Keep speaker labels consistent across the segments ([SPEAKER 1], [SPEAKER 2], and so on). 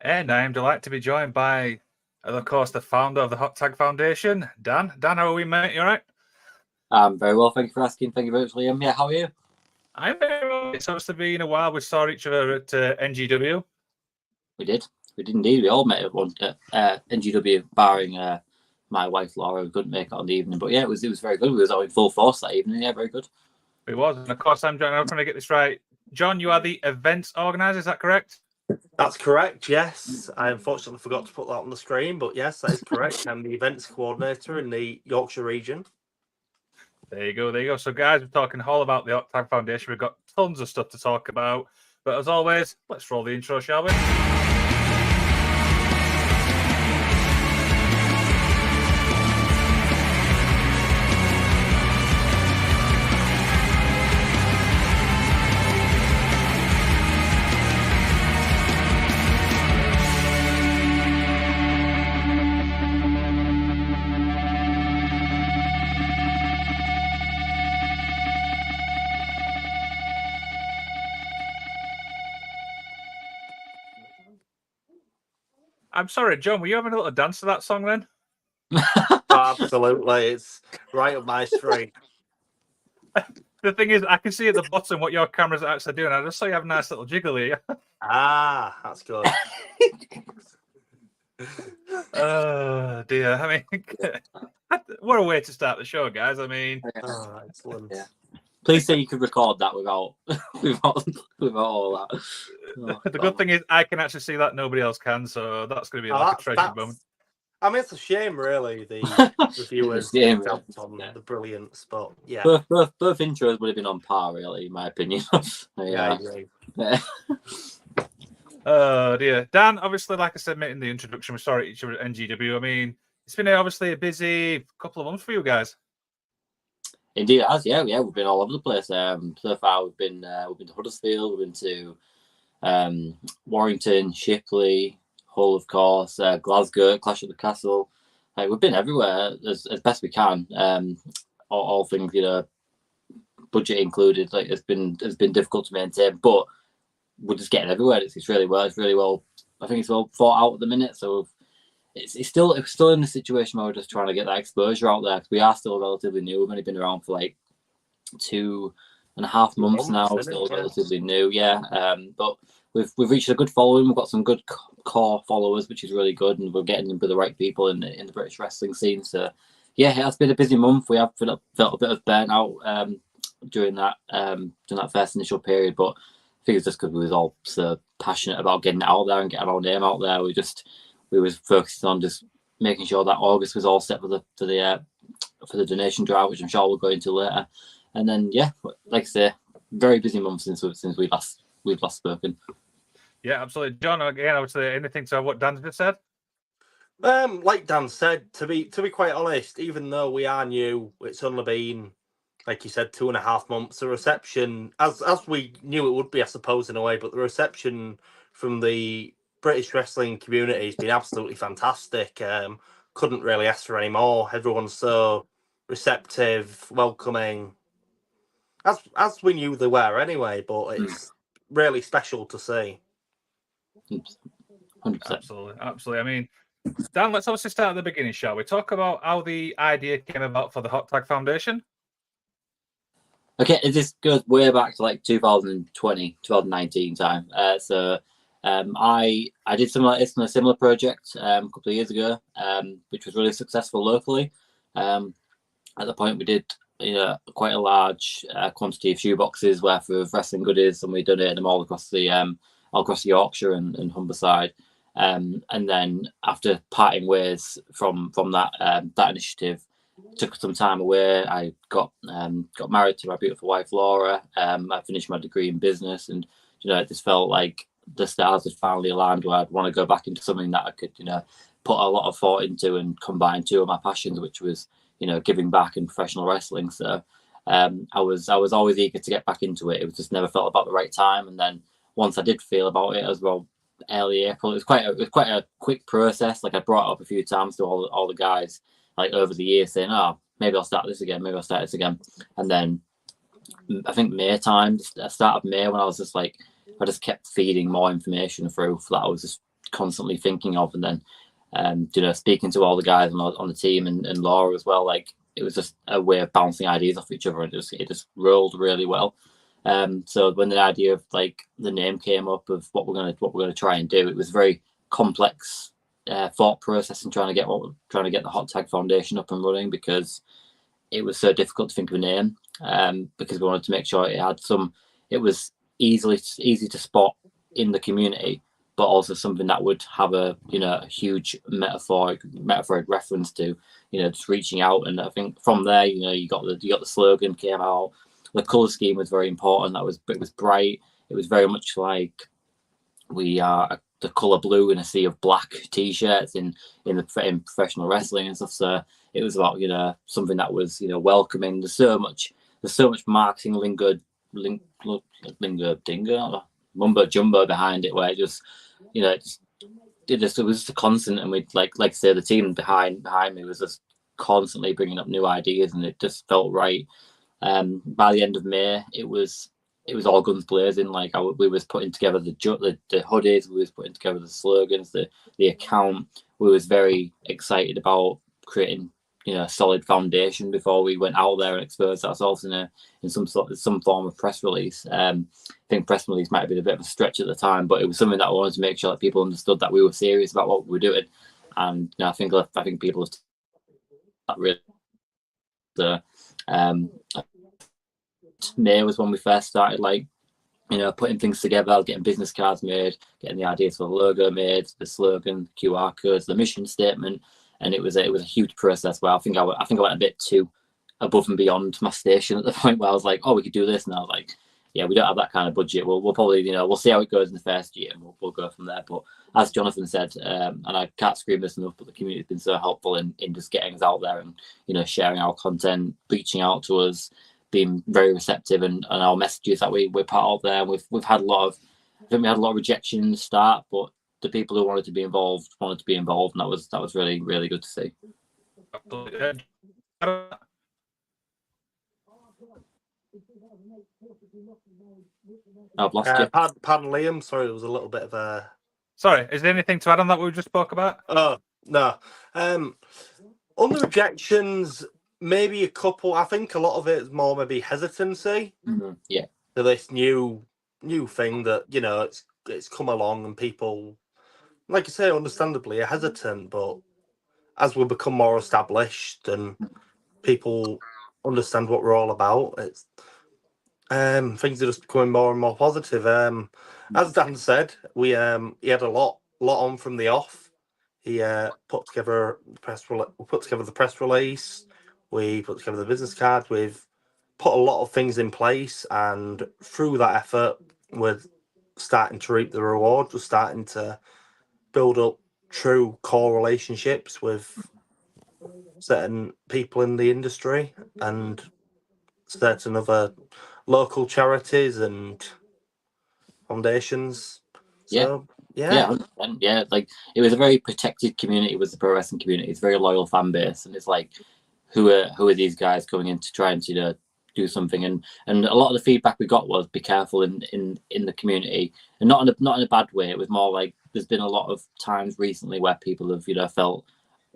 [SPEAKER 1] And I am delighted to be joined by, of course, the founder of the Hot Tag Foundation, Dan. Dan, how are we, mate? You all right?
[SPEAKER 2] I'm very well, thank you for asking. Thank you very much, Liam. Yeah, how are you?
[SPEAKER 1] I'm very well. It's obviously been a while. We saw each other at NGW.
[SPEAKER 2] We did indeed. We all met at one NGW, barring my wife Laura, who couldn't make it on the evening. But yeah, it was very good. We was all in full force that evening. Yeah, very good.
[SPEAKER 1] It was, and of course, I'm trying to get this right. John, you are the events organizer. Is that correct?
[SPEAKER 3] That's correct, yes. I unfortunately forgot to put that on the screen, but yes, that is correct. I'm the events coordinator in the Yorkshire region.
[SPEAKER 1] There you go. So, guys, we're talking all about the Hot Tag Foundation. We've got tons of stuff to talk about. But as always, let's roll the intro, shall we? I'm sorry, John, were you having a little dance to that song then?
[SPEAKER 3] Absolutely. It's right up my street.
[SPEAKER 1] The thing is, I can see at the bottom what your camera's actually doing. I just saw you have a nice little jiggle here.
[SPEAKER 3] That's good.
[SPEAKER 1] Oh, dear. I mean, what a way to start the show, guys. I mean...
[SPEAKER 3] Oh, excellent.
[SPEAKER 2] Yeah. Please say you could record that without all that.
[SPEAKER 1] Oh, the good thing is I can actually see that nobody else can, so that's going to be like a treasured moment.
[SPEAKER 3] I mean, it's a shame, really, the viewers on the brilliance, but yeah.
[SPEAKER 2] Both intros would have been on par, really, in my opinion.
[SPEAKER 3] Yeah, I agree.
[SPEAKER 1] Oh, dear. Dan, obviously, like I said, mate, in the introduction, we saw each other at NGW. I mean, it's been obviously a busy couple of months for you guys.
[SPEAKER 2] Indeed, it has. Yeah, we've been all over the place. So far, we've been to Huddersfield, we've been to Warrington, Shipley, Hull, of course, Glasgow, Clash at the Castle. We've been everywhere as best we can. All things, budget included. It's been difficult to maintain, but we're just getting everywhere. It's really well. I think it's well thought out at the minute. So it's still in a situation where we're just trying to get that exposure out there, because we are still relatively new. We've only been around for like 2.5 months now. Still relatively new, yeah. But we've reached a good following. We've got some good core followers, which is really good, and we're getting them with the right people in the British wrestling scene. So yeah, it has been a busy month. We have felt a bit of burnout during that first initial period, but I think it's just because we was all so passionate about getting it out there and getting our name out there. We was focusing on just making sure that August was all set for the donation drive, which I'm sure we'll go into later. And then yeah, like I say, very busy month since we've last spoken.
[SPEAKER 1] Yeah, absolutely. John, again, I would say anything to what Dan just said?
[SPEAKER 3] Like Dan said, to be quite honest, even though we are new, it's only been, like you said, 2.5 months. The reception, as we knew it would be, I suppose, in a way, but the reception from the British wrestling community has been absolutely fantastic. Couldn't really ask for any more. Everyone's so receptive, welcoming, as we knew they were anyway, but it's really special to see.
[SPEAKER 2] 100%.
[SPEAKER 1] Absolutely. I mean, Dan, let's obviously start at the beginning, shall we? Talk about how the idea came about for the Hot Tag Foundation.
[SPEAKER 2] Okay, this goes way back to like 2019 time. I did something like this in a similar project a couple of years ago, which was really successful locally. At the point, we did quite a large quantity of shoeboxes worth of wrestling goodies, and we donated them all across Yorkshire and Humberside. And then after parting ways from that that initiative, took some time away. I got married to my beautiful wife Laura. I finished my degree in business, and it just felt like the stars had finally aligned where I'd want to go back into something that I could put a lot of thought into and combine two of my passions, which was giving back and professional wrestling. So I was always eager to get back into it. It was just never felt about the right time. And then once I did feel about it as well, early April. It was quite a quick process. Like I brought it up a few times to all the guys like over the years saying, oh, maybe I'll start this again, maybe I'll start this again. And then I think May time, start of May, when I was just like, I just kept feeding more information through that I was just constantly thinking of, and then speaking to all the guys on the team and Laura as well. Like it was just a way of bouncing ideas off each other, and it just rolled really well. So when the idea of like the name came up of what we're gonna try and do, it was very complex thought process and trying to get the Hot Tag Foundation up and running, because it was so difficult to think of a name, because we wanted to make sure it was easy to spot in the community, but also something that would have a huge metaphoric reference to just reaching out. And I think from there, you got the slogan came out. The color scheme was very important. It was bright. It was very much like we are the color blue in a sea of black t-shirts in professional wrestling and stuff. So it was about something that was welcoming. There's so much marketing lingo dingo mumbo jumbo behind it, where it just it was just a constant. And we'd like I say, the team behind me was just constantly bringing up new ideas, and it just felt right. By the end of May, it was all guns blazing. Like we was putting together the hoodies, we was putting together the slogans, the account. We was very excited about creating a solid foundation before we went out there and exposed ourselves in some form of press release. I think press release might have been a bit of a stretch at the time, but it was something that I wanted to make sure that people understood that we were serious about what we were doing. And I think people have really. May was when we first started putting things together, getting business cards made, getting the ideas for the logo made, the slogan, QR codes, the mission statement. And it was a huge process where I think I went a bit too above and beyond my station at the point where I was like, oh, we could do this. And I was like, yeah, we don't have that kind of budget. We'll probably, we'll see how it goes in the first year, and we'll go from there. But as Jonathan said, and I can't scream this enough, but the community has been so helpful in just getting us out there and, sharing our content, reaching out to us, being very receptive, and our messages that we're part of there. We've had a lot of, I think we had a lot of rejection in the start, but the people who wanted to be involved, and that was really, really good to see. I've lost you.
[SPEAKER 3] Pardon, Liam. Sorry, it was a little bit of a.
[SPEAKER 1] Sorry, is there anything to add on that we just spoke about?
[SPEAKER 3] Oh no. On the rejections, maybe a couple. I think a lot of it is more maybe hesitancy.
[SPEAKER 2] Mm-hmm. Yeah.
[SPEAKER 3] To this new thing that it's come along, and people, like you say, understandably are hesitant. But as we become more established and people understand what we're all about, it's things are just becoming more and more positive. As Dan said, he had a lot on from the off. He put together the press release. We put together the business card. We've put a lot of things in place, and through that effort, we're starting to reap the rewards. We're starting to build up true core relationships with certain people in the industry and certain other local charities and foundations. So, yeah.
[SPEAKER 2] Like it was a very protected community. It was the pro wrestling community. It's a very loyal fan base, and it's like, who are these guys coming in to try and do something? And a lot of the feedback we got was, be careful in the community, and not in a bad way. It was more like, there's been a lot of times recently where people have felt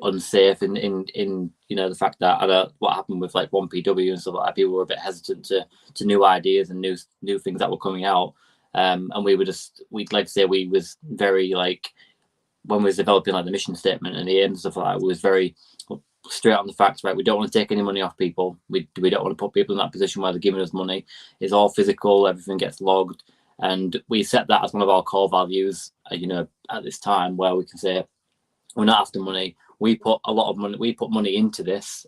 [SPEAKER 2] unsafe in the fact that what happened with like 1PW and stuff like that. People were a bit hesitant to new ideas and new things that were coming out. And we was very like, when we was developing like the mission statement and the aim and stuff like that, we was very straight on the facts, right? We don't want to take any money off people. We don't want to put people in that position where they're giving us money. It's all physical. Everything gets logged. And we set that as one of our core values, at this time, where we can say, we're not after money. We put a lot of money. We put money into this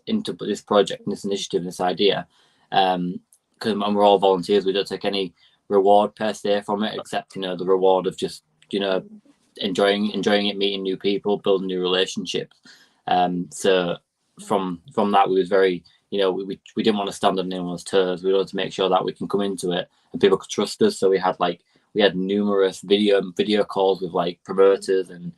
[SPEAKER 2] project and this initiative and this idea, because we're all volunteers. We don't take any reward per se from it, except the reward of just enjoying it, meeting new people, building new relationships. So from that, we was very we didn't want to stand on anyone's toes. We wanted to make sure that we can come into it and people could trust us. So we we had numerous video calls with like promoters and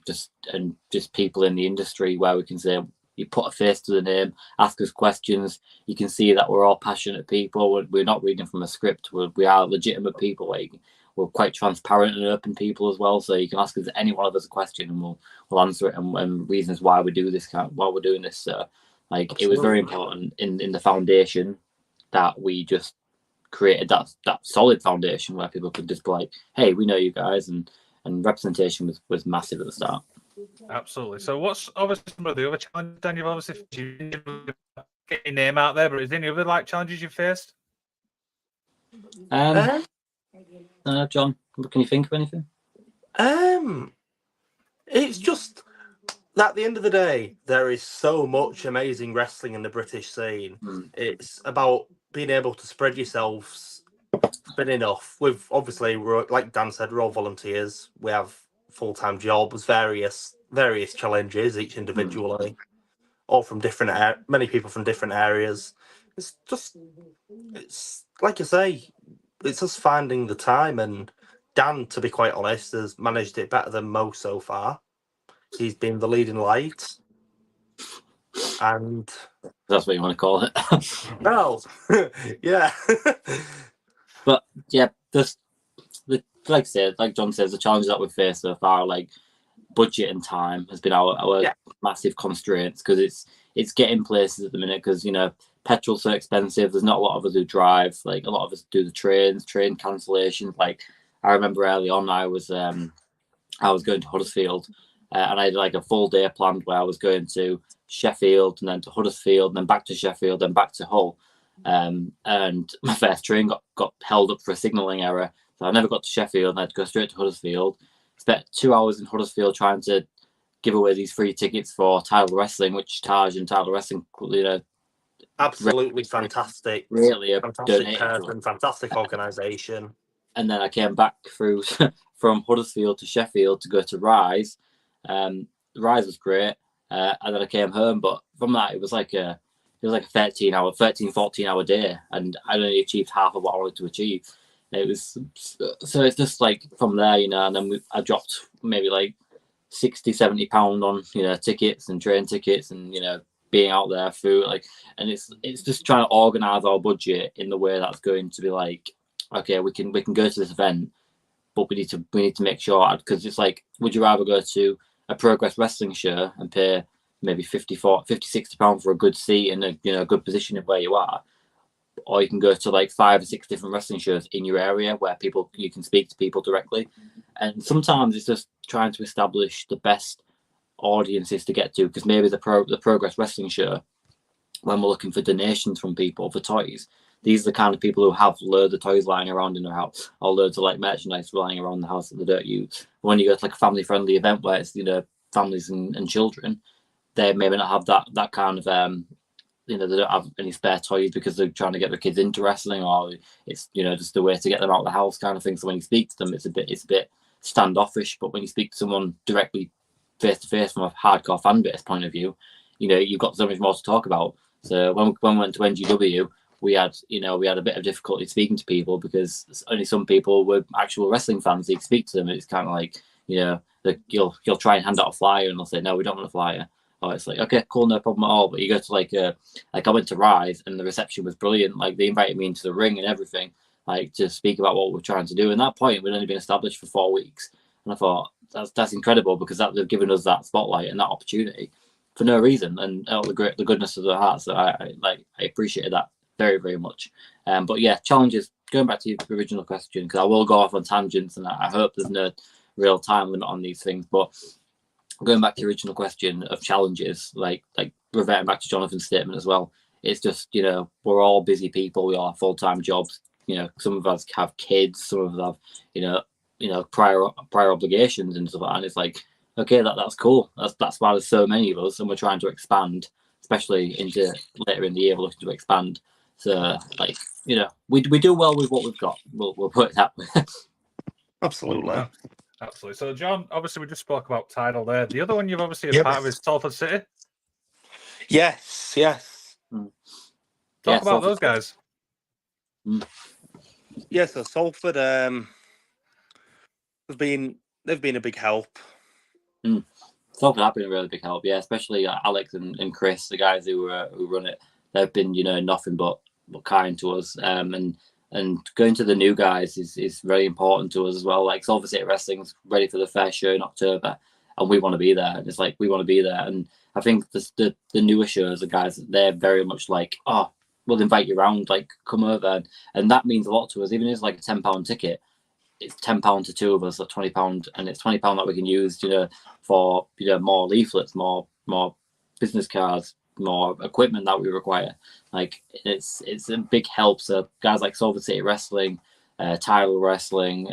[SPEAKER 2] just people in the industry where we can say, you put a face to the name, ask us questions. You can see that we're all passionate people. We're not reading from a script. We are legitimate people. Like, we're quite transparent and open people as well. So you can ask us any one of us a question, and we'll answer it, and reasons why we do this, why we're doing this. So, like, Absolutely. It was very important in the foundation that we just created that solid foundation where people could just be like, hey, we know you guys, and representation was massive at the start.
[SPEAKER 1] Absolutely. So what's obviously some of the other challenges, Dan? You've obviously get your name out there, but is there any other like challenges you've faced?
[SPEAKER 2] John, can you think of anything?
[SPEAKER 3] It's just that at the end of the day, there is so much amazing wrestling in the British scene. It's about being able to spread yourselves thin enough. With obviously, like Dan said, we're all volunteers. We have full-time jobs, various challenges, each individually, all from many people from different areas. It's like I say, it's us finding the time, and Dan, to be quite honest, has managed it better than most so far. He's been the leading light, and
[SPEAKER 2] that's what you want to call it.
[SPEAKER 3] Well, yeah.
[SPEAKER 2] But yeah, like I said, like John says, the challenges that we've faced so far, like budget and time, has been our massive constraints, because it's getting places at the minute, because petrol's so expensive. There's not a lot of us who drive. Like, a lot of us do the train cancellations. Like, I remember early on, I was going to Huddersfield, and I had like a full day planned where I was going to Sheffield, and then to Huddersfield, and then back to Sheffield, and back to Hull. And my first train got held up for a signalling error, so I never got to Sheffield, and I had to go straight to Huddersfield. Spent 2 hours in Huddersfield trying to give away these free tickets for Tidal Wrestling, which Taj and Tidal Wrestling,
[SPEAKER 3] absolutely fantastic.
[SPEAKER 2] Really a
[SPEAKER 3] fantastic person, fantastic organisation.
[SPEAKER 2] And then I came back through from Huddersfield to Sheffield to go to Rise. Rise was great, and then I came home. But from that, it was like a 14 hour day, and I only achieved half of what I wanted to achieve. It was so it's just like from there, and then I dropped maybe like £60-70 on tickets and train tickets, and being out there through and it's just trying to organise our budget in the way that's going to be like, okay, we can go to this event, but we need to make sure, because it's like, would you rather go to a Progress Wrestling show and pay maybe £50-60 for a good seat and a good position of where you are, or you can go to like 5 or 6 different wrestling shows in your area where you can speak to people directly. And sometimes it's just trying to establish the best audiences to get to, because maybe the Progress Wrestling show, when we're looking for donations from people for toys, these are the kind of people who have loads of toys lying around in their house, or loads of like merchandise lying around the house that they don't use. When you go to like a family-friendly event where it's families and children, they maybe not have that kind of they don't have any spare toys because they're trying to get their kids into wrestling, or it's just a way to get them out of the house kind of thing. So when you speak to them, it's a bit standoffish. But when you speak to someone directly face to face from a hardcore fan base point of view, you've got so much more to talk about. So when we went to NGW, we had a bit of difficulty speaking to people, because only some people were actual wrestling fans. You can speak to them, and it's kind of like you'll try and hand out a flyer, and they'll say, no, we don't want a flyer. Oh, it's like, okay, cool, no problem at all. But you go to like I went to Rise, and the reception was brilliant. Like, they invited me into the ring and everything, like, to speak about what we're trying to do. And at that point, we'd only been established for 4 weeks, and I thought that's incredible, because they've given us that spotlight and that opportunity for no reason, and the goodness of their hearts. So I appreciated that very, very much. But yeah, challenges. Going back to your original question, because I will go off on tangents, and I hope there's no real time limit on these things, but going back to the original question of challenges, like reverting back to Jonathan's statement as well, it's just, we're all busy people. We all have full-time jobs. Some of us have kids, some of us have, prior obligations and stuff like that. And it's like, okay, that's cool. That's why there's so many of us, and we're trying to expand, especially into later in the year, we're looking to expand. So we do well with what we've got. We'll put it that way.
[SPEAKER 3] Absolutely.
[SPEAKER 1] Absolutely. So, John, obviously, we just spoke about Tidal there. The other one you've obviously a part of is Salford City.
[SPEAKER 3] Yes.
[SPEAKER 1] Talk about those guys.
[SPEAKER 3] yeah, so Salford, they've been a big help.
[SPEAKER 2] Salford have been a really big help, yeah, especially Alex and Chris, the guys who run it. They've been, nothing but kind to us. And going to the new guys is very important to us as well. Like Salford City Wrestling's ready for the fair show in October, and we want to be there. And it's like we want to be there. And I think the newer shows, the guys, they're very much like, oh, we'll invite you around, like come over, and that means a lot to us. Even if it's like a £10 ticket, it's £10 to two of us, or £20, and it's £20 that we can use, for more leaflets, more business cards, more equipment that we require. Like it's a big help. So guys like Salford City Wrestling, Tidal Wrestling,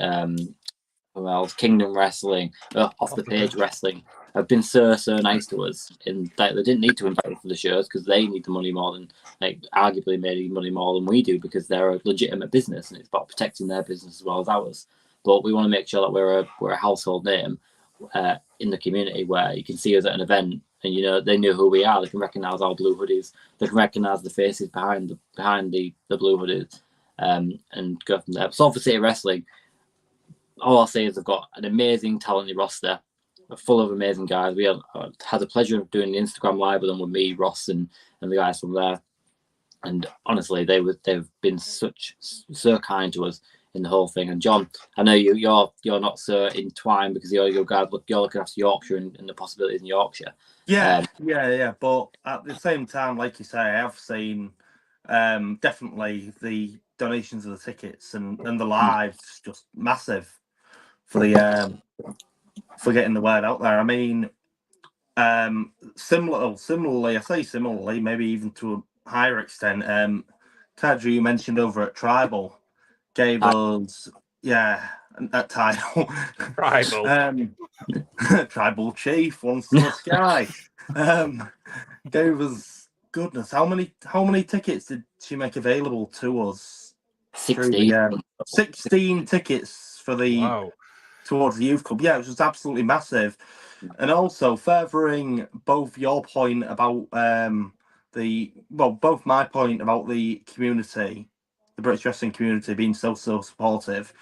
[SPEAKER 2] who else? Kingdom Wrestling, Off the Page Wrestling have been so nice to us. In that they didn't need to invite us for the shows because they need the money more than, like, arguably maybe money more than we do, because they're a legitimate business and it's about protecting their business as well as ours. But we want to make sure that we're a household name in the community, where you can see us at an event and they know who we are. They can recognise our blue hoodies. They can recognise the faces behind the blue hoodies, and go from there. Salford City Wrestling, all I'll say is they've got an amazing, talented roster, full of amazing guys. We had the pleasure of doing the Instagram live with them, with me, Ross, and the guys from there. And honestly, they've been so kind to us in the whole thing. And John, I know you're not so entwined because you're looking after Yorkshire and the possibilities in Yorkshire.
[SPEAKER 3] Yeah. But at the same time, like you say, I have seen definitely the donations of the tickets and the lives just massive for the for getting the word out there. I mean, similarly, maybe even to a higher extent, Kadri, you mentioned over at Tribal, gave us, at Tidal,
[SPEAKER 1] Tribal.
[SPEAKER 3] Tribal Chief, once in the sky, gave us, goodness, how many tickets did she make available to us?
[SPEAKER 2] 16.
[SPEAKER 3] 16 tickets for the towards the youth club. Yeah, it was just absolutely massive. And also furthering both your point about both my point about the community, the British wrestling community being so supportive,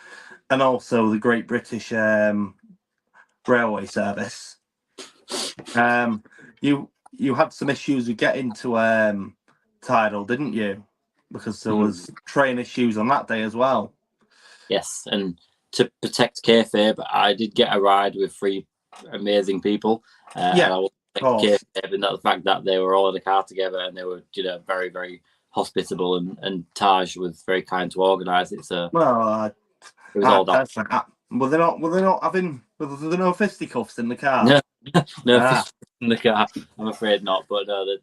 [SPEAKER 3] and also the Great British Railway Service. You had some issues with getting to Tidal, didn't you? Because there was train issues on that day as well.
[SPEAKER 2] Yes, and to protect kayfabe, I did get a ride with 3 amazing people. And I will protect kayfabe, and the fact that they were all in the car together and they were, very, very hospitable, and Taj was very kind to organise it. So it was all done.
[SPEAKER 3] Were they not having? Were there no fisticuffs in the car?
[SPEAKER 2] No fisticuffs in the car. I'm afraid not. But no,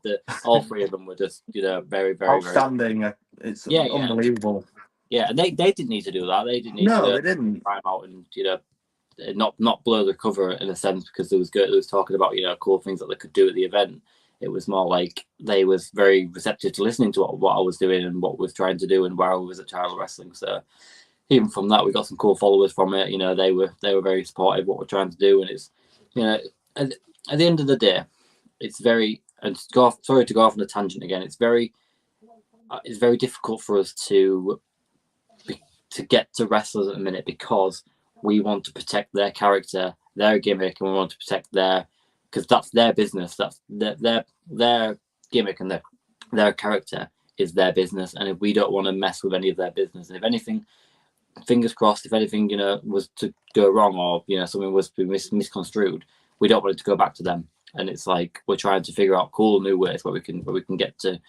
[SPEAKER 2] all 3 of them were just, very, very,
[SPEAKER 3] outstanding.
[SPEAKER 2] Very...
[SPEAKER 3] It's unbelievable.
[SPEAKER 2] Yeah, and they didn't need to do that. They didn't need to.
[SPEAKER 3] They didn't.
[SPEAKER 2] Climb out and not blow the cover in a sense, because there was talking about cool things that they could do at the event. It was more like they was very receptive to listening to what I was doing and what we was trying to do and where I was at Tidal Wrestling. So even from that, we got some cool followers from it. They were very supportive of what we're trying to do, and it's at the end of the day, it's very, and sorry to go off on a tangent again. It's very difficult for us to get to wrestlers at the minute, because we want to protect their character, their gimmick, and we want to protect because that's their business. That's their gimmick, and their character is their business. And if we don't want to mess with any of their business, and if anything, fingers crossed, if anything, was to go wrong, or something was to be misconstrued, we don't want it to go back to them. And it's like we're trying to figure out cool new ways where we can get to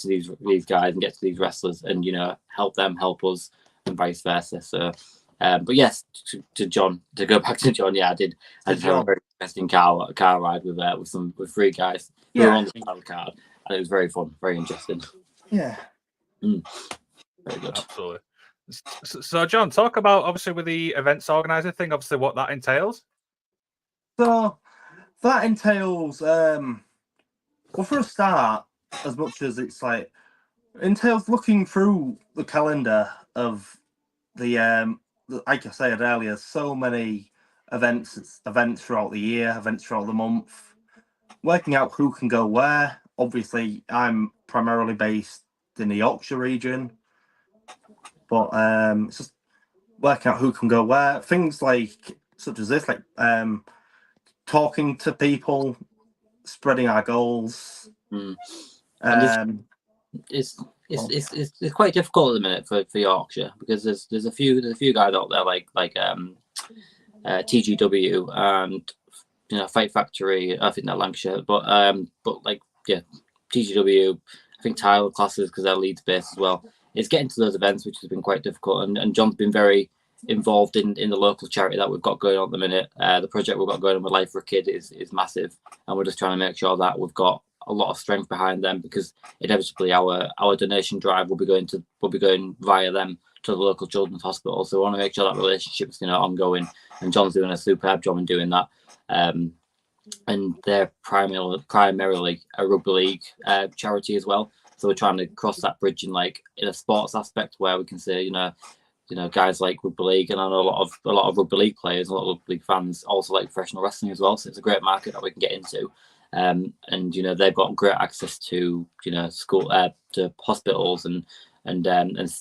[SPEAKER 2] these guys and get to these wrestlers, and help them help us, and vice versa. So, but yes, to John, to go back to John, I did have a very interesting car ride with 3 guys who were on the title card, and it was very fun, very interesting.
[SPEAKER 3] Yeah,
[SPEAKER 2] very good,
[SPEAKER 1] absolutely. So, John, talk about, obviously, with the events organizer thing, obviously what that entails.
[SPEAKER 3] So that entails, well, for a start, as much as it's like, entails looking through the calendar of the like I said earlier, so many events throughout the year, events throughout the month, working out who can go where. Obviously, I'm primarily based in the Yorkshire region, but it's just working out who can go where. Things like such as this, like talking to people, spreading our goals.
[SPEAKER 2] Mm. It's quite difficult at the minute for Yorkshire, because there's a few guys out there like TGW and Fight Factory. I think they're Lancashire, but TGW. I think Tyler classes because they're Leeds based as well. It's getting to those events which has been quite difficult, and John's been very involved in the local charity that we've got going on at the minute. The project we've got going on with Life for a Kid is massive, and we're just trying to make sure that we've got a lot of strength behind them, because inevitably our donation drive will be going via them to the local children's hospital. So we want to make sure that relationship's ongoing, and John's doing a superb job in doing that. And they're primarily a rugby league charity as well. So we're trying to cross that bridge in a sports aspect, where we can say guys like rugby league, and I know a lot of rugby league players, a lot of rugby league fans also like professional wrestling as well. So it's a great market that we can get into. And they've got great access to school, to hospitals and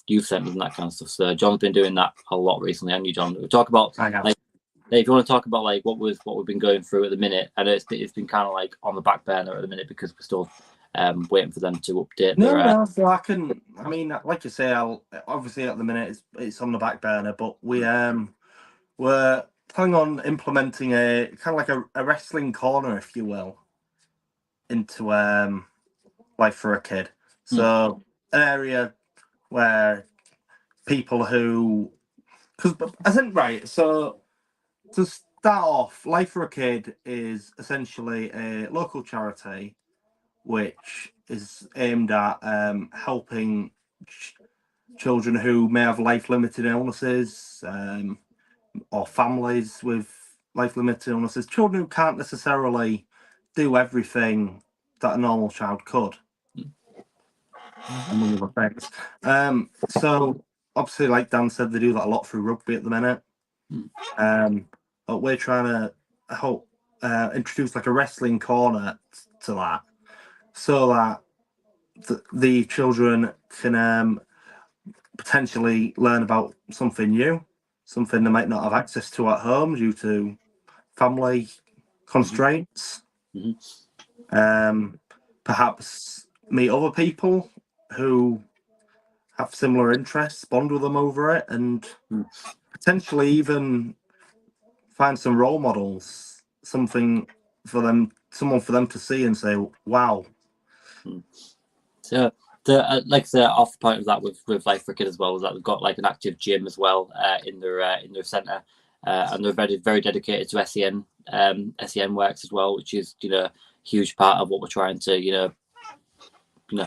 [SPEAKER 2] youth centres and that kind of stuff. So John's been doing that a lot recently. And you, John, we talk about if you want to talk about what we've been going through at the minute, and it's been kind of on the back burner at the minute because we're still waiting for them to update.
[SPEAKER 3] So I can. I mean, like you say, obviously at the minute it's on the back burner, but we're planning on implementing a kind of like a wrestling corner, if you will, into Life for a Kid. So an area where people who, because I think so to start off, Life for a Kid is essentially a local charity which is aimed at helping children who may have life-limited illnesses, or families with life-limited illnesses, children who can't necessarily do everything that a normal child could, among other things. So obviously, like Dan said, they do that a lot through rugby at the minute. But we're trying to help introduce like a wrestling corner to that, so that the children can potentially learn about something new, something they might not have access to at home due to family constraints. Perhaps meet other people who have similar interests, bond with them over it, and potentially even find some role models, someone for them to see and say, wow.
[SPEAKER 2] So like I said, off the point of that with Life for a Kid as well, is that they've got like an active gym as well in their centre, and they're very, very dedicated to SEN works as well, which is a huge part of what we're trying to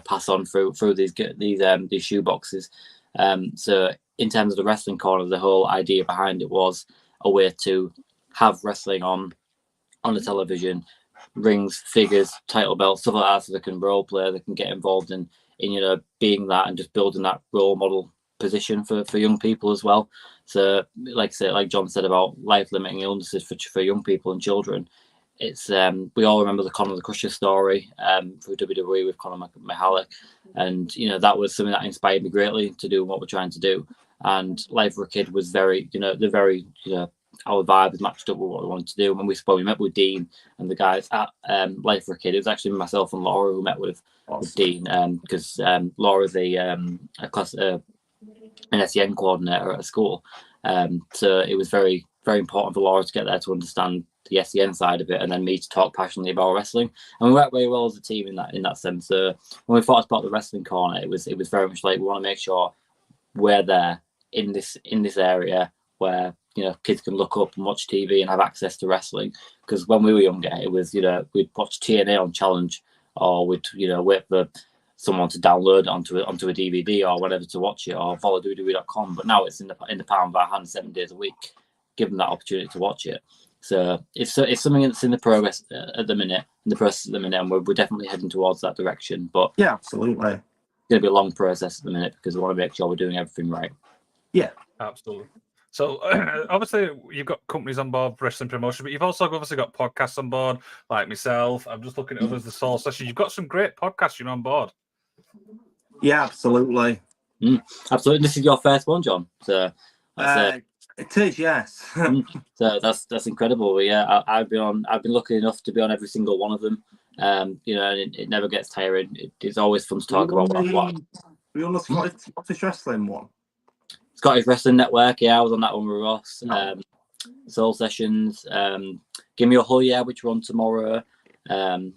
[SPEAKER 2] pass on through these shoe boxes. So in terms of the wrestling corner, the whole idea behind it was a way to have wrestling on the television, rings, figures, title belts, stuff like that, so they can role play, they can get involved in being that and just building that role model position for young people as well. So like John said about life limiting illnesses for young people and children, it's we all remember the Conor the Crusher story through WWE with Conor Michalik, and that was something that inspired me greatly to do what we're trying to do. And Life for a Kid was very our vibe is matched up with what we wanted to do. When we met with Dean and the guys at Life for a Kid, it was actually myself and Laura who met with Dean, because Laura's an SEN coordinator at a school. So it was very, very important for Laura to get there to understand the SEN side of it, and then me to talk passionately about wrestling. And we worked very well as a team in that sense. So when we thought about the wrestling corner, it was very much like we want to make sure we're there in this area where kids can look up and watch TV and have access to wrestling. Because when we were younger, it was we'd watch TNA on Challenge, or we'd wait for someone to download it onto a DVD or whatever to watch it, or follow WWE.com. But now it's in the palm of our hand 7 days a week, give them that opportunity to watch it. So it's something that's in the process at the minute, and we're definitely heading towards that direction. But
[SPEAKER 3] yeah, absolutely,
[SPEAKER 2] it's going to be a long process at the minute because we want to make sure we're doing everything right.
[SPEAKER 3] Yeah,
[SPEAKER 1] absolutely. So obviously you've got companies on board for wrestling promotion, but you've also obviously got podcasts on board, like myself. I'm just looking at others, the Soul Session. You've got some great podcasts on board.
[SPEAKER 3] Yeah, absolutely.
[SPEAKER 2] Absolutely. This is your first one, John. So that's,
[SPEAKER 3] it is, yes.
[SPEAKER 2] so that's incredible. But yeah, I've been lucky enough to be on every single one of them. You know, and it never gets tiring. It's always fun to talk about what.
[SPEAKER 3] We on the Scottish Wrestling one.
[SPEAKER 2] Scottish Wrestling Network. Yeah, I was on that one with Ross.
[SPEAKER 3] No.
[SPEAKER 2] Soul Sessions. Give Me a Hull, yeah, which we're on tomorrow. What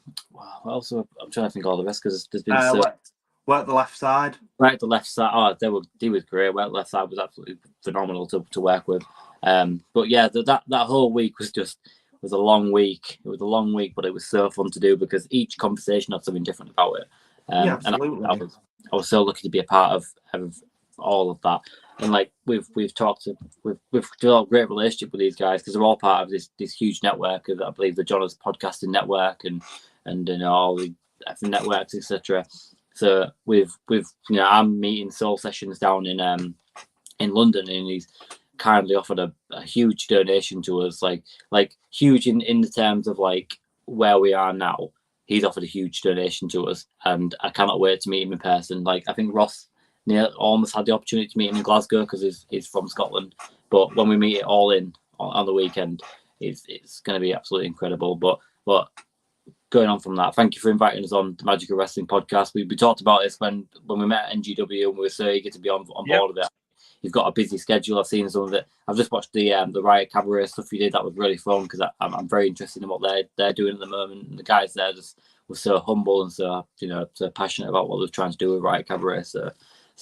[SPEAKER 2] else? I'm trying to think of all the rest because there's been
[SPEAKER 3] Work the left side.
[SPEAKER 2] Right, the left side. Oh, he was great. Well, left side was absolutely phenomenal to work with. But yeah, that whole week was a long week. It was a long week, but it was so fun to do because each conversation had something different about it.
[SPEAKER 3] Yeah, absolutely.
[SPEAKER 2] And I was so lucky to be a part of all of that. And like we've developed a great relationship with these guys because they're all part of this huge network of, I believe, the John's Podcasting Network and you know, all the networks, etc. So I'm meeting Soul Sessions down in London, and he's kindly offered a huge donation to us, like huge in the terms of like where we are now. He's offered a huge donation to us, and I cannot wait to meet him in person. Like I think Ross almost had the opportunity to meet him in Glasgow because he's from Scotland. But when we meet it all on the weekend, it's going to be absolutely incredible. But going on from that, thank you for inviting us on the Magic of Wrestling podcast. We talked about this when we met at NGW, and we were so eager to be on board with it. You've got a busy schedule. I've seen some of it. I've just watched the Riot Cabaret stuff you did. That was really fun because I'm very interested in what they're doing at the moment. And the guys there just were so humble and so so passionate about what they're trying to do with Riot Cabaret. So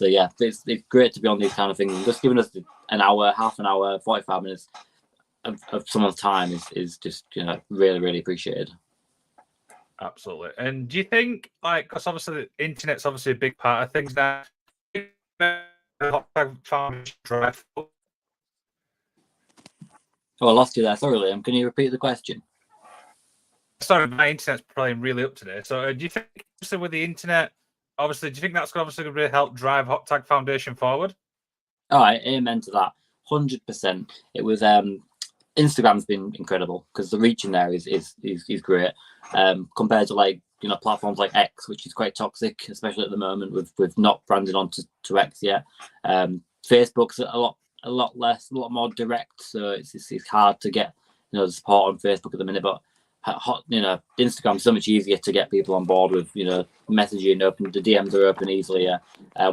[SPEAKER 2] yeah, it's great to be on these kind of things. And just giving us an hour, half an hour, 45 minutes of someone's time is just really, really appreciated.
[SPEAKER 1] Absolutely. And do you think, like, because obviously the internet's obviously a big part of things now, drive?
[SPEAKER 2] Oh, I lost you there. Sorry, Liam. Can you repeat the question?
[SPEAKER 1] Sorry, my internet's probably really up today. So do you think, obviously with the internet, do you think that's going to really help drive Hot Tag Foundation forward?
[SPEAKER 2] All right, amen to that. 100%. It was Instagram's been incredible because the reach in there is great. Compared to like platforms like X, which is quite toxic, especially at the moment with not branded onto X yet. Facebook's a lot less, a lot more direct, so it's hard to get the support on Facebook at the minute. But Instagram's so much easier to get people on board with. Messaging open, the DMs are open easily.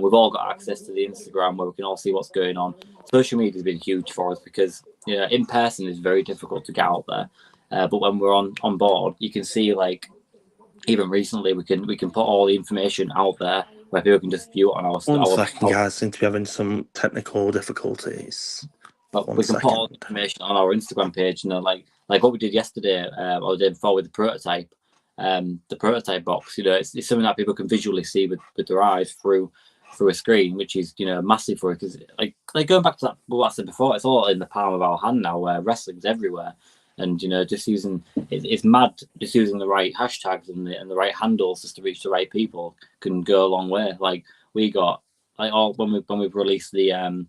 [SPEAKER 2] We've all got access to the Instagram where we can all see what's going on. Social media has been huge for us because in person is very difficult to get out there. But when we're on board, you can see, like, even recently we can put all the information out there where people can just view it on our.
[SPEAKER 3] One second, guys, seem to be having some technical difficulties.
[SPEAKER 2] But we can put all the information on our Instagram page, like what we did yesterday or the day before with the prototype box. It's something that people can visually see with their eyes through a screen, which is massive for it because like going back to that what I said before, it's all in the palm of our hand now. Where wrestling's everywhere, and just using it's mad. Just using the right hashtags and the right handles just to reach the right people can go a long way. Like we got when we've released the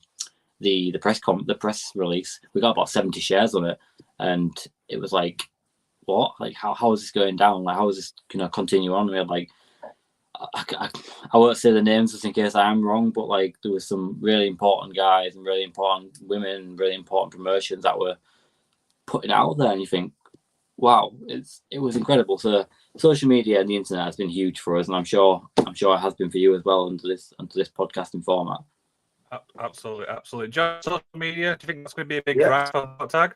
[SPEAKER 2] press release, we got about 70 shares on it, and it was like, what? Like how is this going down? Like how is this gonna continue on? We had like I won't say the names just in case I am wrong, but like there was some really important guys and really important women, really important promotions that were putting out there, and you think, wow, it was incredible. So social media and the internet has been huge for us, and I'm sure it has been for you as well under this podcasting format.
[SPEAKER 1] Absolutely. John, social media, do you think that's going to be a big drive on Hot Tag?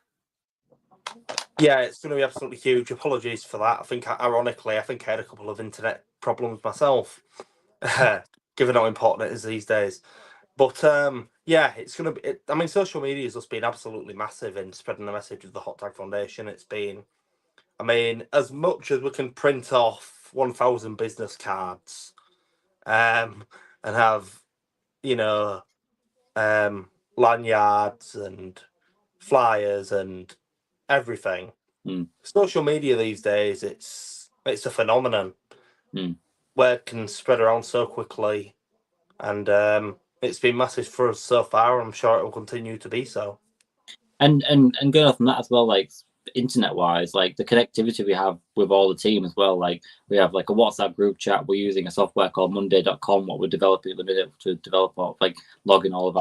[SPEAKER 3] Yeah, it's going to be absolutely huge. Apologies for that. I think, ironically, I had a couple of internet problems myself, given how important it is these days. But it's going to be. Social media has just been absolutely massive in spreading the message of the Hot Tag Foundation. It's been, as much as we can print off 1,000 business cards, and have, lanyards and flyers and everything. Social media these days, it's a phenomenon where it can spread around so quickly, and it's been massive for us so far. I'm sure it will continue to be so.
[SPEAKER 2] And going off from that as well, like internet wise, like the connectivity we have with all the team as well. Like we have like a WhatsApp group chat. We're using a software called Monday.com, what we're developing at the minute to develop like logging all of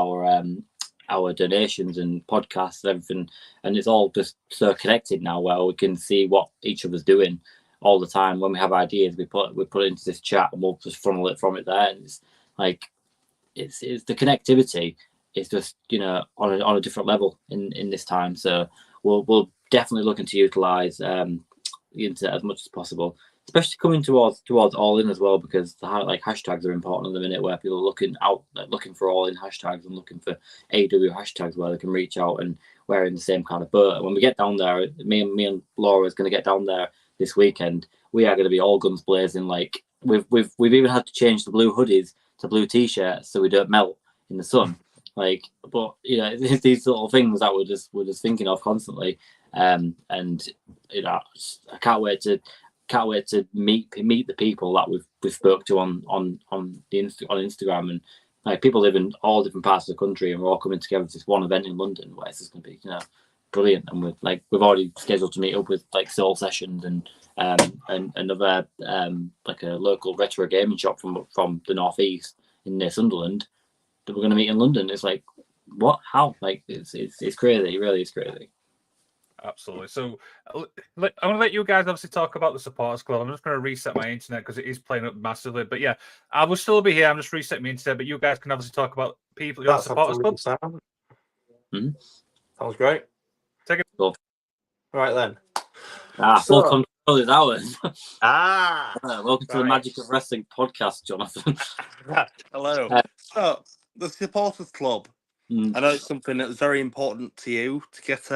[SPEAKER 2] our donations and podcasts and everything. And it's all just so connected now where we can see what each of us doing all the time. When we have ideas, we put it into this chat and we'll just funnel it from it there. And it's like it's the connectivity is just, you know, on a different level in this time. So we'll definitely looking to utilize the internet as much as possible, especially coming towards all in as well, because the like hashtags are important at the minute, where people are looking for all in hashtags and looking for AW hashtags where they can reach out, and we're in the same kind of boat. And when we get down there, me and Laura is going to get down there this weekend. We are going to be all guns blazing. Like we've even had to change the blue hoodies to blue t-shirts so we don't melt in the sun. Like, but you know, these little things that we're just thinking of constantly. And you know, I can't wait to meet the people that we've spoke to on Instagram, and like people live in all different parts of the country, and we're all coming together for this one event in London where it's just going to be, you know, brilliant. And we've already scheduled to meet up with like Soul Sessions and another like a local retro gaming shop from the northeast in near Sunderland that we're going to meet in London. It's like, what? How? Like it's crazy. It really is crazy.
[SPEAKER 1] Absolutely. So I'm going to let you guys obviously talk about the supporters club. I'm just going to reset my internet because it is playing up massively. But yeah, I will still be here. I'm just resetting my internet. But you guys can obviously talk about people. Your supporters club.
[SPEAKER 3] Mm-hmm. Sounds great.
[SPEAKER 1] Take it.
[SPEAKER 2] Cool.
[SPEAKER 3] Right then.
[SPEAKER 2] Full control is ours. Welcome to the
[SPEAKER 3] right.
[SPEAKER 2] Magic of Wrestling podcast, Jonathan.
[SPEAKER 3] Hello. So the supporters club. I know it's something that's very important to you to get.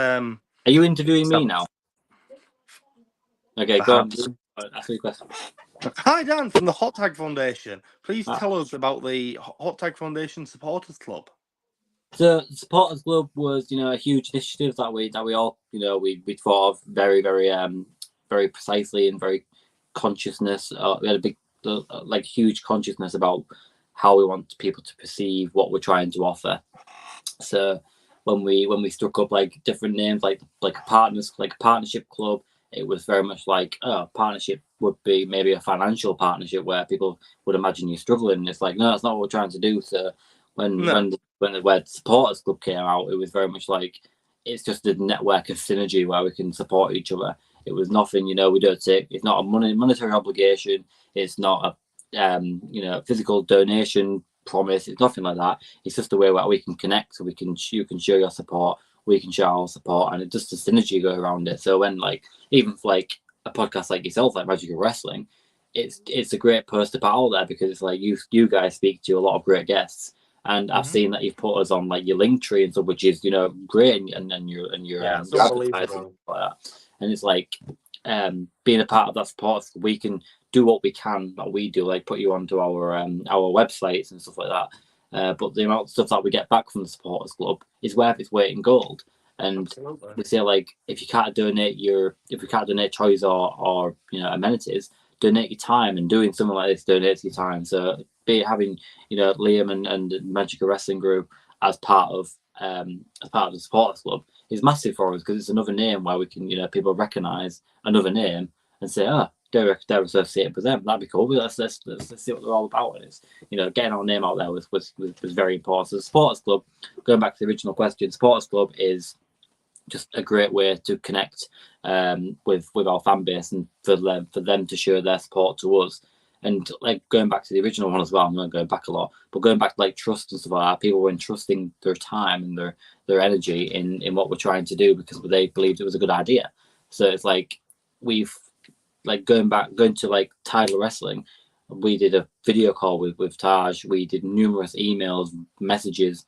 [SPEAKER 2] Are you interviewing me now? Okay,
[SPEAKER 3] perhaps.
[SPEAKER 2] go on. Ask me a question.
[SPEAKER 3] Hi, Dan from the Hot Tag Foundation. Please tell us about the Hot Tag Foundation Supporters Club.
[SPEAKER 2] The Supporters Club was, you know, a huge initiative that we all, you know, we thought of very, very, very precisely and very consciousness. We had a big, like, huge consciousness about how we want people to perceive what we're trying to offer. So when we struck up like different names, like a partnership club, it was very much like, partnership would be maybe a financial partnership where people would imagine you're struggling. It's like, no, that's not what we're trying to do. So when the supporters club came out, it was very much like it's just a network of synergy where we can support each other. It was nothing, you know, we don't take. It's not a monetary obligation. It's not a you know, physical donation promise. It's nothing like that. It's just a way where we can connect. So you can show your support, we can show our support, and it just a synergy go around it. So when like even for like a podcast like yourself, like Magic of Wrestling, it's a great poster put out there because it's like you guys speak to a lot of great guests. And I've seen that you've put us on like your link tree and stuff, which is, you know, great, and your advertising like that. And it's like being a part of that support, we can do what we can, what we do, like put you onto our websites and stuff like that. But the amount of stuff that we get back from the supporters club is worth its weight in gold. And absolutely. We say like if you can't donate toys or you know, amenities, donate your time, and doing something like this donates your time. So be having, you know, Liam and the Magic of Wrestling group as part of the supporters club is massive for us, because it's another name where we can, you know, people recognise another name and say, they're associated with them. That'd be cool. Let's see what they're all about. And it's, you know, getting our name out there was very important. So the supporters club, going back to the original question, supporters club is just a great way to connect with our fan base, and for them to show their support to us. And like going back to the original one as well, I'm not going back a lot, but going back to like trust and stuff like that, people were entrusting their time and their energy in what we're trying to do because they believed it was a good idea. So it's like we've like going to like Tidal Wrestling, we did a video call with Taj, we did numerous emails, messages,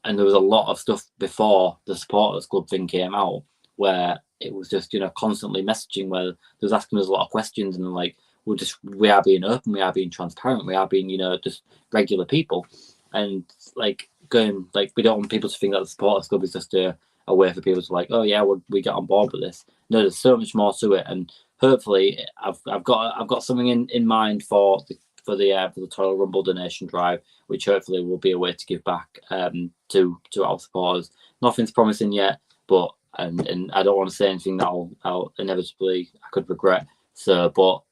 [SPEAKER 2] and there was a lot of stuff before the supporters club thing came out where it was just, you know, constantly messaging, where they was asking us a lot of questions, and like we are being open, we are being transparent, we are being, you know, just regular people. And like going, like, we don't want people to think that the supporters club is just a way for people to like, oh yeah, we get on board with this. No, there's so much more to it, and hopefully I've got something in mind for the Total Rumble donation drive, which hopefully will be a way to give back to our supporters. Nothing's promising yet, but and I don't want to say anything that I'll inevitably I could regret. So, but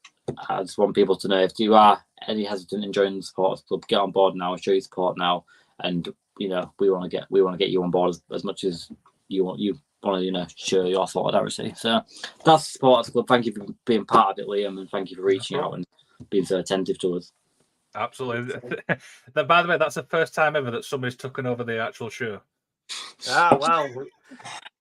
[SPEAKER 2] I just want people to know, if you are any hesitant in joining the supporters club, get on board now, show your support now, and we want to get you on board as much as you want to show your solidarity. So that's the supporters club. Thank you for being part of it, Liam, and thank you for reaching out and being so attentive to us.
[SPEAKER 1] Absolutely. By the way, that's the first time ever that somebody's taken over the actual show.
[SPEAKER 3] Well,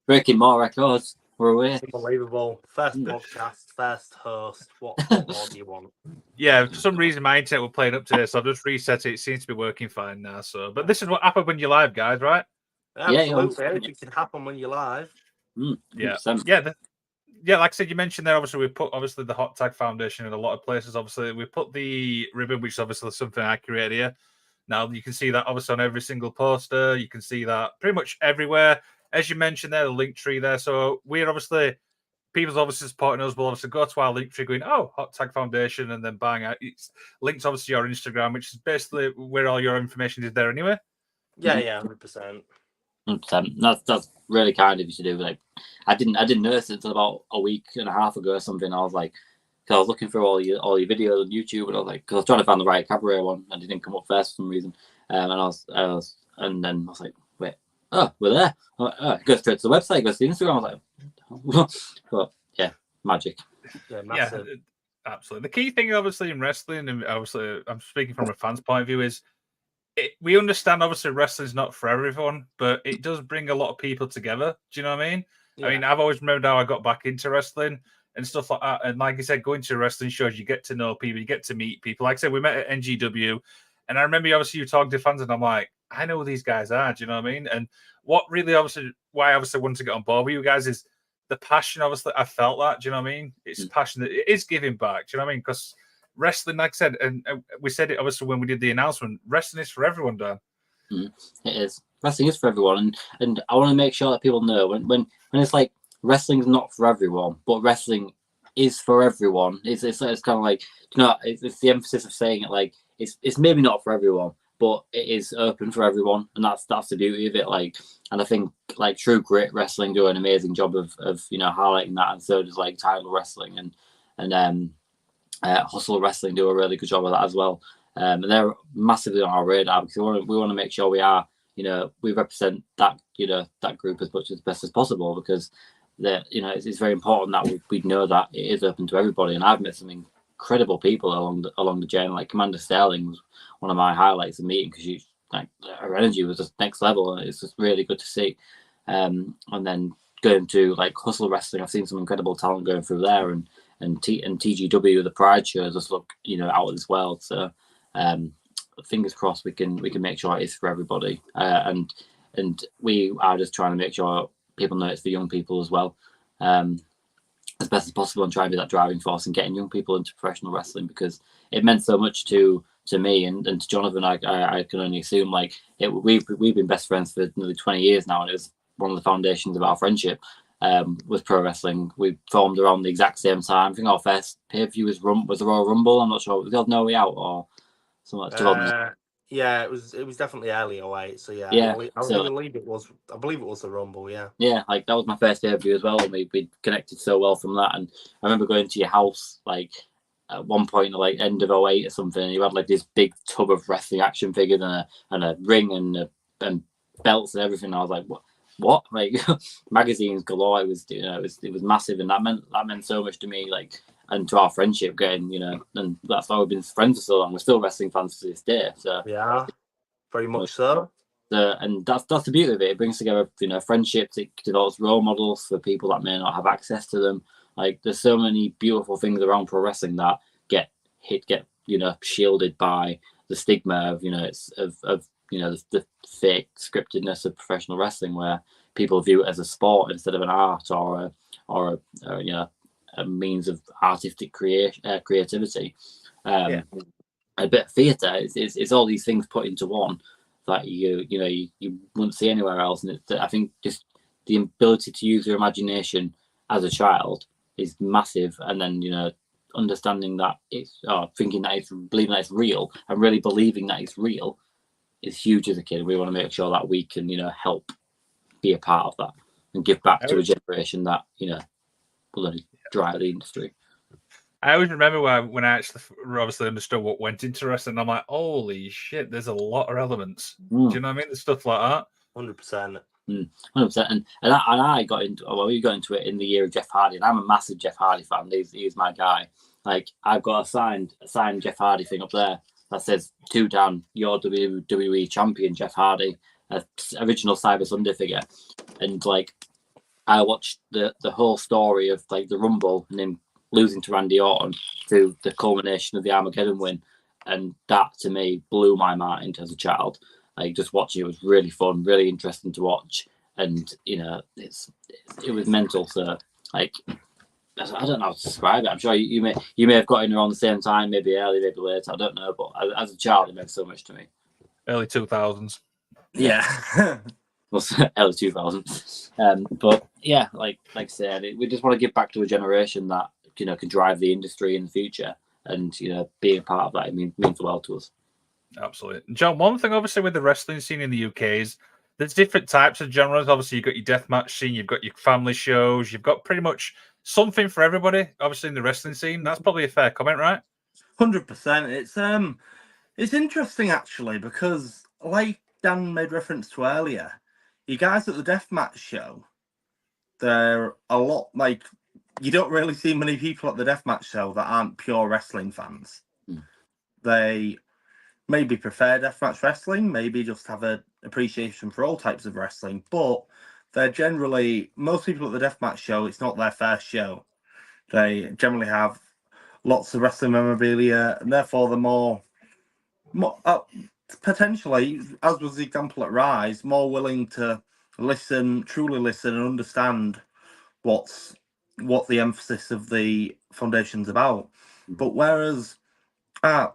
[SPEAKER 2] breaking more records. We're away.
[SPEAKER 3] Unbelievable. First podcast, first host. What more do you want?
[SPEAKER 1] Yeah, for some reason my internet was playing up today, so I've just reset it. It seems to be working fine now. But this is what happens when you're live, guys, right?
[SPEAKER 3] Absolutely. Anything can happen when you're live.
[SPEAKER 1] Yeah. Like I said, you mentioned there, obviously, we put the Hot Tag Foundation in a lot of places. Obviously, we put the ribbon, which is obviously something I created here. Now, you can see that obviously on every single poster. You can see that pretty much everywhere. As you mentioned there, the link tree there. So we're obviously, people's obviously supporting us will obviously go to our link tree going, oh, Hot Tag Foundation, and then bang, it's linked obviously to your Instagram, which is basically where all your information is there anyway.
[SPEAKER 3] Yeah, 100%.
[SPEAKER 2] 100%. That's really kind of you to do. Like, I didn't notice it until about a week and a half ago or something. I was like, because I was looking through all your videos on YouTube, and I was like, because I was trying to find the right cabaret one, and it didn't come up first for some reason. And then I was like, wait, oh, we're there. Go straight to the website, go to the Instagram. I was like, but yeah, magic.
[SPEAKER 3] Yeah,
[SPEAKER 1] absolutely. The key thing, obviously, in wrestling, and obviously, I'm speaking from a fan's point of view, is we understand obviously wrestling's not for everyone, but it does bring a lot of people together. Do you know what I mean? Yeah. I mean, I've always remembered how I got back into wrestling and stuff like that. And like I said, going to wrestling shows, you get to know people, you get to meet people. Like I said, we met at NGW, and I remember obviously you talking to fans, and I'm like, I know who these guys are. Do you know what I mean? And what really why I wanted to get on board with you guys is the passion. Obviously, I felt that. Do you know what I mean? It's passionate. It is giving back. Do you know what I mean? Because wrestling, like I said, and we said it obviously when we did the announcement, wrestling is for everyone, Dan.
[SPEAKER 2] It is. Wrestling is for everyone, and I want to make sure that people know when it's like wrestling's not for everyone, but wrestling is for everyone. It's kind of like, it's the emphasis of saying it, like it's maybe not for everyone, but it is open for everyone, and that's the beauty of it. Like, and I think like True Grit Wrestling do an amazing job of highlighting that, and so does like Title Wrestling and Hustle Wrestling do a really good job of that as well. And they're massively on our radar because we want to make sure we are, we represent that, that group as much as best as possible, because it's very important that we know that it is open to everybody. And I've met some incredible people along the journey. Like Commander Sterling was one of my highlights of meeting, because her energy was just next level, and it's just really good to see. And then going to like Hustle Wrestling, I've seen some incredible talent going through there, and TGW, the Pride shows just look out of this world. So fingers crossed we can make sure it is for everybody, and we are just trying to make sure people know it's for young people as well, as best as possible, and try and be that driving force in getting young people into professional wrestling, because it meant so much to me and to Jonathan. I can only assume we've been best friends for nearly 20 years now, and it was one of the foundations of our friendship. With pro wrestling, we formed around the exact same time. I think our first pay-per-view was the Royal Rumble. I'm not sure. Was it No Way Out or something like that?
[SPEAKER 3] Yeah, it was definitely early 08. So yeah, I believe it was the Rumble. Yeah,
[SPEAKER 2] like that was my first pay-per-view as well, and we connected so well from that. And I remember going to your house like at one point, like end of 08 or something, and you had like this big tub of wrestling action figures and a ring and belts and everything. I was like, what? Like magazines galore. It was massive, and that meant so much to me, like, and to our friendship getting, and that's why we've been friends for so long. We're still wrestling fans to this day. So
[SPEAKER 3] yeah, very much so.
[SPEAKER 2] And that's the beauty of it. It brings together, friendships. It develops role models for people that may not have access to them. Like, there's so many beautiful things around pro wrestling that get shielded by the stigma of the fake scriptedness of professional wrestling, where people view it as a sport instead of an art or a means of artistic creativity. A bit of theatre is all these things put into one that you wouldn't see anywhere else. And I think just the ability to use your imagination as a child is massive, and then understanding that believing that it's real, and really believing that it's real is huge as a kid. We want to make sure that we can help be a part of that. and give back to a generation that bloody dry out the industry.
[SPEAKER 1] I always remember when I actually obviously understood what went into wrestling. I'm like, holy shit, there's a lot of elements. Do you know what I mean? There's stuff like that.
[SPEAKER 3] 100%.
[SPEAKER 2] 100%. And I got into we got into it in the year of Jeff Hardy, and I'm a massive Jeff Hardy fan. He's my guy. Like, I've got a signed Jeff Hardy thing up there that says "To Dan, your WWE champion, Jeff Hardy," original Cyber Sunday figure. And like, I watched the whole story of like the Rumble and him losing to Randy Orton to the culmination of the Armageddon win, and that to me blew my mind as a child. Like, just watching it was really fun, really interesting to watch, and it was mental. So like, I don't know how to describe it. I'm sure you may have got in around the same time, maybe early, maybe late. I don't know, but as a child, it meant so much to me.
[SPEAKER 1] Early 2000s.
[SPEAKER 3] Yeah.
[SPEAKER 2] Well, early 2000s. But yeah, like I said, we just want to give back to a generation that can drive the industry in the future, and being a part of that, it means the world to us.
[SPEAKER 1] Absolutely. John, one thing obviously with the wrestling scene in the UK is there's different types of genres. Obviously, you've got your deathmatch scene, you've got your family shows, you've got pretty much something for everybody, obviously, in the wrestling scene. That's probably a fair comment, right?
[SPEAKER 3] 100%. It's interesting, actually, because like Dan made reference to earlier, you guys at the deathmatch show, they're a lot like, you don't really see many people at the deathmatch show that aren't pure wrestling fans. They maybe prefer deathmatch wrestling, maybe just have an appreciation for all types of wrestling, but they're generally, most people at the deathmatch show, it's not their first show. They generally have lots of wrestling memorabilia, and therefore they're more potentially, as was the example at Rise, more willing to truly listen and understand what the emphasis of the foundation's about. But whereas at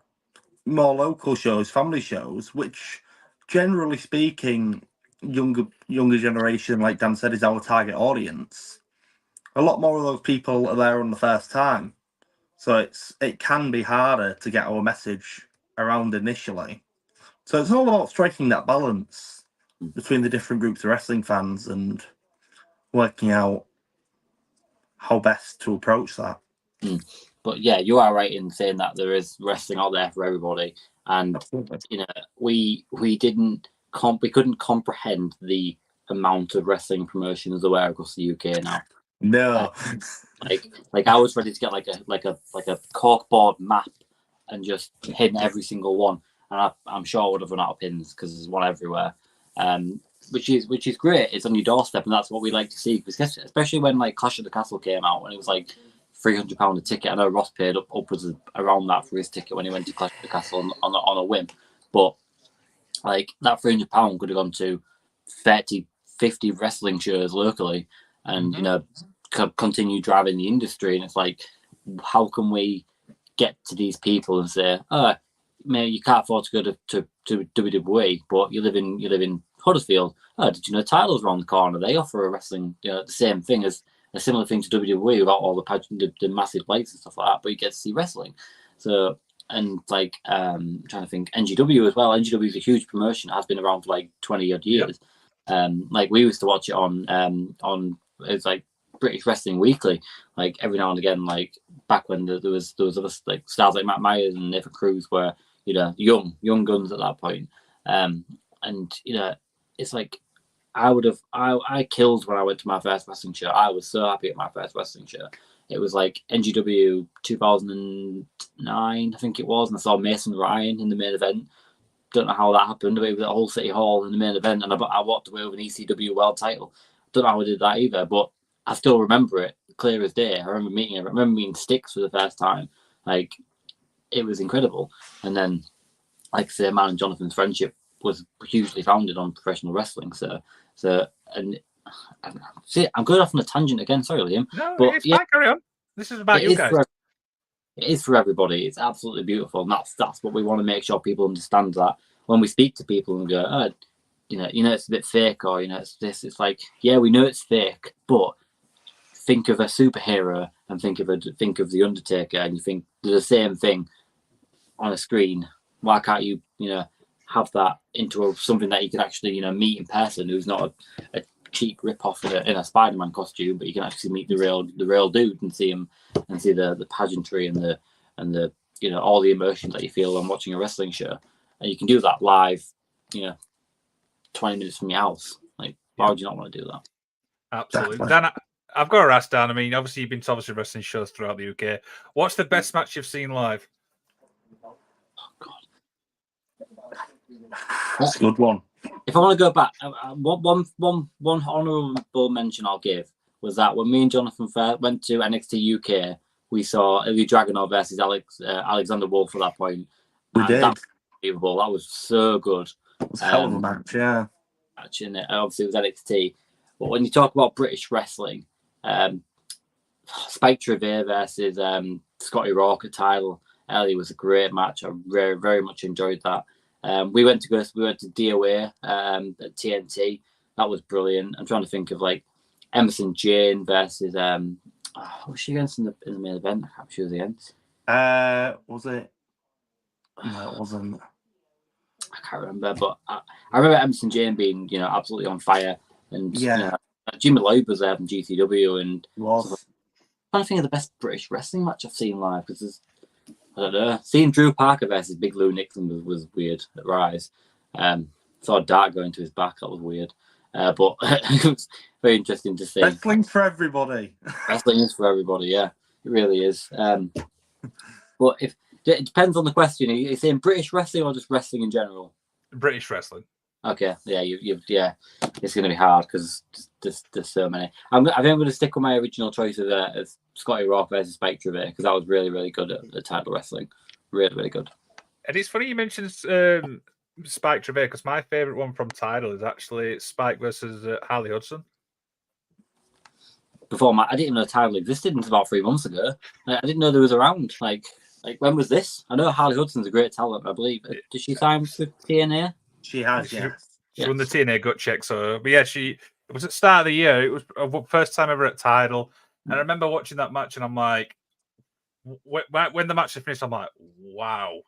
[SPEAKER 3] more local shows, family shows, which generally speaking, younger generation, like Dan said, is our target audience, a lot more of those people are there on the first time. So it can be harder to get our message around initially. So it's all about striking that balance between the different groups of wrestling fans and working out how best to approach that.
[SPEAKER 2] But yeah, you are right in saying that there is wrestling out there for everybody, and we couldn't comprehend the amount of wrestling promotions there were across the UK now.
[SPEAKER 3] No,
[SPEAKER 2] like I was ready to get like a corkboard map and just pin every single one, and I'm sure I would have run out of pins because there's one everywhere. Which is great. It's on your doorstep, and that's what we like to see. Because especially when like Clash of the Castle came out, and it was like £300 a ticket. I know Ross paid upwards of around that for his ticket when he went to Clash of the Castle on a whim. But like, that £300 could have gone to 30, 50 wrestling shows locally, and continue driving the industry. And it's like, how can we get to these people and say, oh, maybe you can't afford to go to WWE, but you live in Huddersfield. Oh, did you know Tyler's around the corner? They offer a wrestling, the same thing as a similar thing to WWE without all the pageant, the massive lights and stuff like that, but you get to see wrestling. So, and like, I'm trying to think, NGW as well. NGW is a huge promotion. It has been around for like 20 odd years. Yep. Like, we used to watch it on it's like British Wrestling Weekly, like every now and again, like back when there was other like stars like Matt Myers and Nathan Cruz were young guns at that point. And it's like, I killed when I went to my first wrestling show. I was so happy at my first wrestling show. It was like NGW 2009, I think it was, and I saw Mason Ryan in the main event. Don't know how that happened, but it was at Hull City Hall in the main event, and I walked away with an ECW world title. Don't know how I did that either, but I still remember it clear as day. I remember meeting Styx for the first time. Like, it was incredible. And then, like I say, man and Jonathan's friendship was hugely founded on professional wrestling. And see, I'm going off on a tangent again. Sorry, Liam.
[SPEAKER 1] No, but it's fine. Carry on. This is about you guys.
[SPEAKER 2] It is for everybody. It's absolutely beautiful, and that's what we want to make sure people understand. That when we speak to people and go, oh, it's a bit fake, or it's this. It's like, yeah, we know it's fake, but think of a superhero and think of the Undertaker, and you think they're the same thing on a screen. Why can't you have that into something that you can actually meet in person, who's not a cheap rip-off in a Spider-Man costume, but you can actually meet the real dude and see him and see the pageantry and the all the emotions that you feel when watching a wrestling show, and you can do that live, 20 minutes from your house. Like, why would you not want to do that?
[SPEAKER 1] Absolutely.
[SPEAKER 3] Definitely.
[SPEAKER 1] Dan, I've got to ask Dan. I mean, obviously you've been to wrestling shows throughout the UK. What's the best match you've seen live?
[SPEAKER 2] Oh God,
[SPEAKER 3] That's a good one.
[SPEAKER 2] if I want to go back, one honourable mention I'll give was that when me and Jonathan Fair went to NXT UK, we saw Ilya Dragunov versus Alexander Wolf at that point.
[SPEAKER 3] We did.
[SPEAKER 2] That was unbelievable. That was so good.
[SPEAKER 3] It was a hell of a match, yeah.
[SPEAKER 2] Actually, obviously it was NXT. But when you talk about British wrestling, Spike Trevor versus Scotty Rourke at Tidal Early was a great match. I very, very much enjoyed that. We went to DOA at TNT. That was brilliant. I'm trying to think of like Emerson Jane versus what was she against in the main event? I can't remember who she was against.
[SPEAKER 3] Was it? No, it wasn't.
[SPEAKER 2] I can't remember, but I remember Emerson Jane being absolutely on fire, and Jimmy Lloyd was there from GCW, and
[SPEAKER 3] Was.
[SPEAKER 2] I'm trying to think of the best British wrestling match I've seen live, because I don't know. Seeing Drew Parker versus Big Lou Nixon was weird at Rise. Saw a dart going to his back. That was weird. But it was very interesting to see.
[SPEAKER 3] Wrestling's for everybody.
[SPEAKER 2] Wrestling is for everybody, yeah. It really is. But if it depends on the question. Are you saying British wrestling or just wrestling in general?
[SPEAKER 1] British wrestling.
[SPEAKER 2] Okay, yeah, it's going to be hard because there's so many. I think I'm going to stick with my original choice of Scotty Rourke versus Spike Trevor, because that was really, really good at the title wrestling. Really, really good.
[SPEAKER 1] And it's funny you mentioned Spike Trevor, because my favourite one from Tidal is actually Spike versus Harley Hudson.
[SPEAKER 2] I didn't even know Tidal existed until about 3 months ago. I didn't know there was around. Like when was this? I know Harley Hudson's a great talent, I believe. Did she sign with TNA?
[SPEAKER 3] She has, yes.
[SPEAKER 1] She won the TNA gut check. So, but yeah, it was at the start of the year. It was the first time ever at Tidal. And I remember watching that match, and I'm like, when the match is finished, I'm like, wow,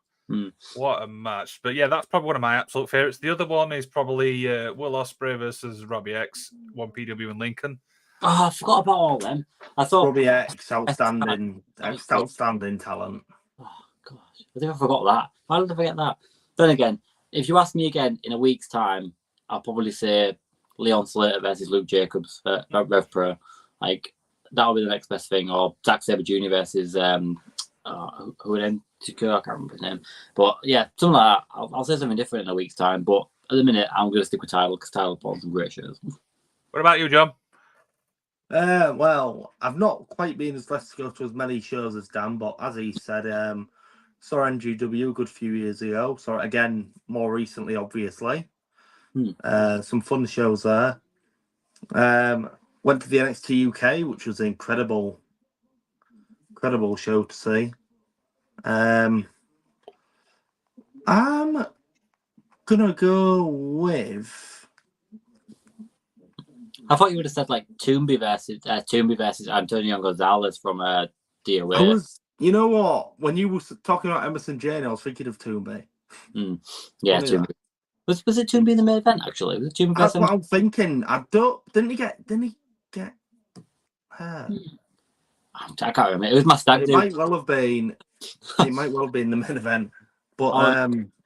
[SPEAKER 1] what a match. But yeah, that's probably one of my absolute favorites. The other one is probably Will Ospreay versus Robbie X, 1PW in Lincoln.
[SPEAKER 2] Oh, I forgot about all them. I thought
[SPEAKER 3] Robbie X, outstanding talent.
[SPEAKER 2] Oh gosh, I think I forgot that. Why did I forget that? Then again, if you ask me again in a week's time, I'll probably say Leon Slater versus Luke Jacobs at Rev Pro. Like, that'll be the next best thing. Or Zack Sabre Jr. versus who then? I can't remember his name. But yeah, something like that. I'll say something different in a week's time. But at the minute, I'm going to stick with Tidal, because Tidal put on some great shows.
[SPEAKER 1] What about you, John?
[SPEAKER 3] Well, I've not quite been as blessed to go to as many shows as Dan, but as he said, saw NGW a good few years ago. Saw it again more recently, obviously. Some fun shows there. Went to the NXT UK, which was an incredible show to see. I'm gonna go with.
[SPEAKER 2] I thought you would have said like Toomby versus Antonio Gonzalez from DOA.
[SPEAKER 3] You know what? When you were talking about Emerson Jane, I was thinking of Toomby.
[SPEAKER 2] Yeah, Toomby. Was it Toomby in the main event? Actually, was it Toomby?
[SPEAKER 3] That's what I'm thinking. Didn't he get hurt?
[SPEAKER 2] I can't remember. It was my stag do.
[SPEAKER 3] It might well have been the main event. But
[SPEAKER 2] all I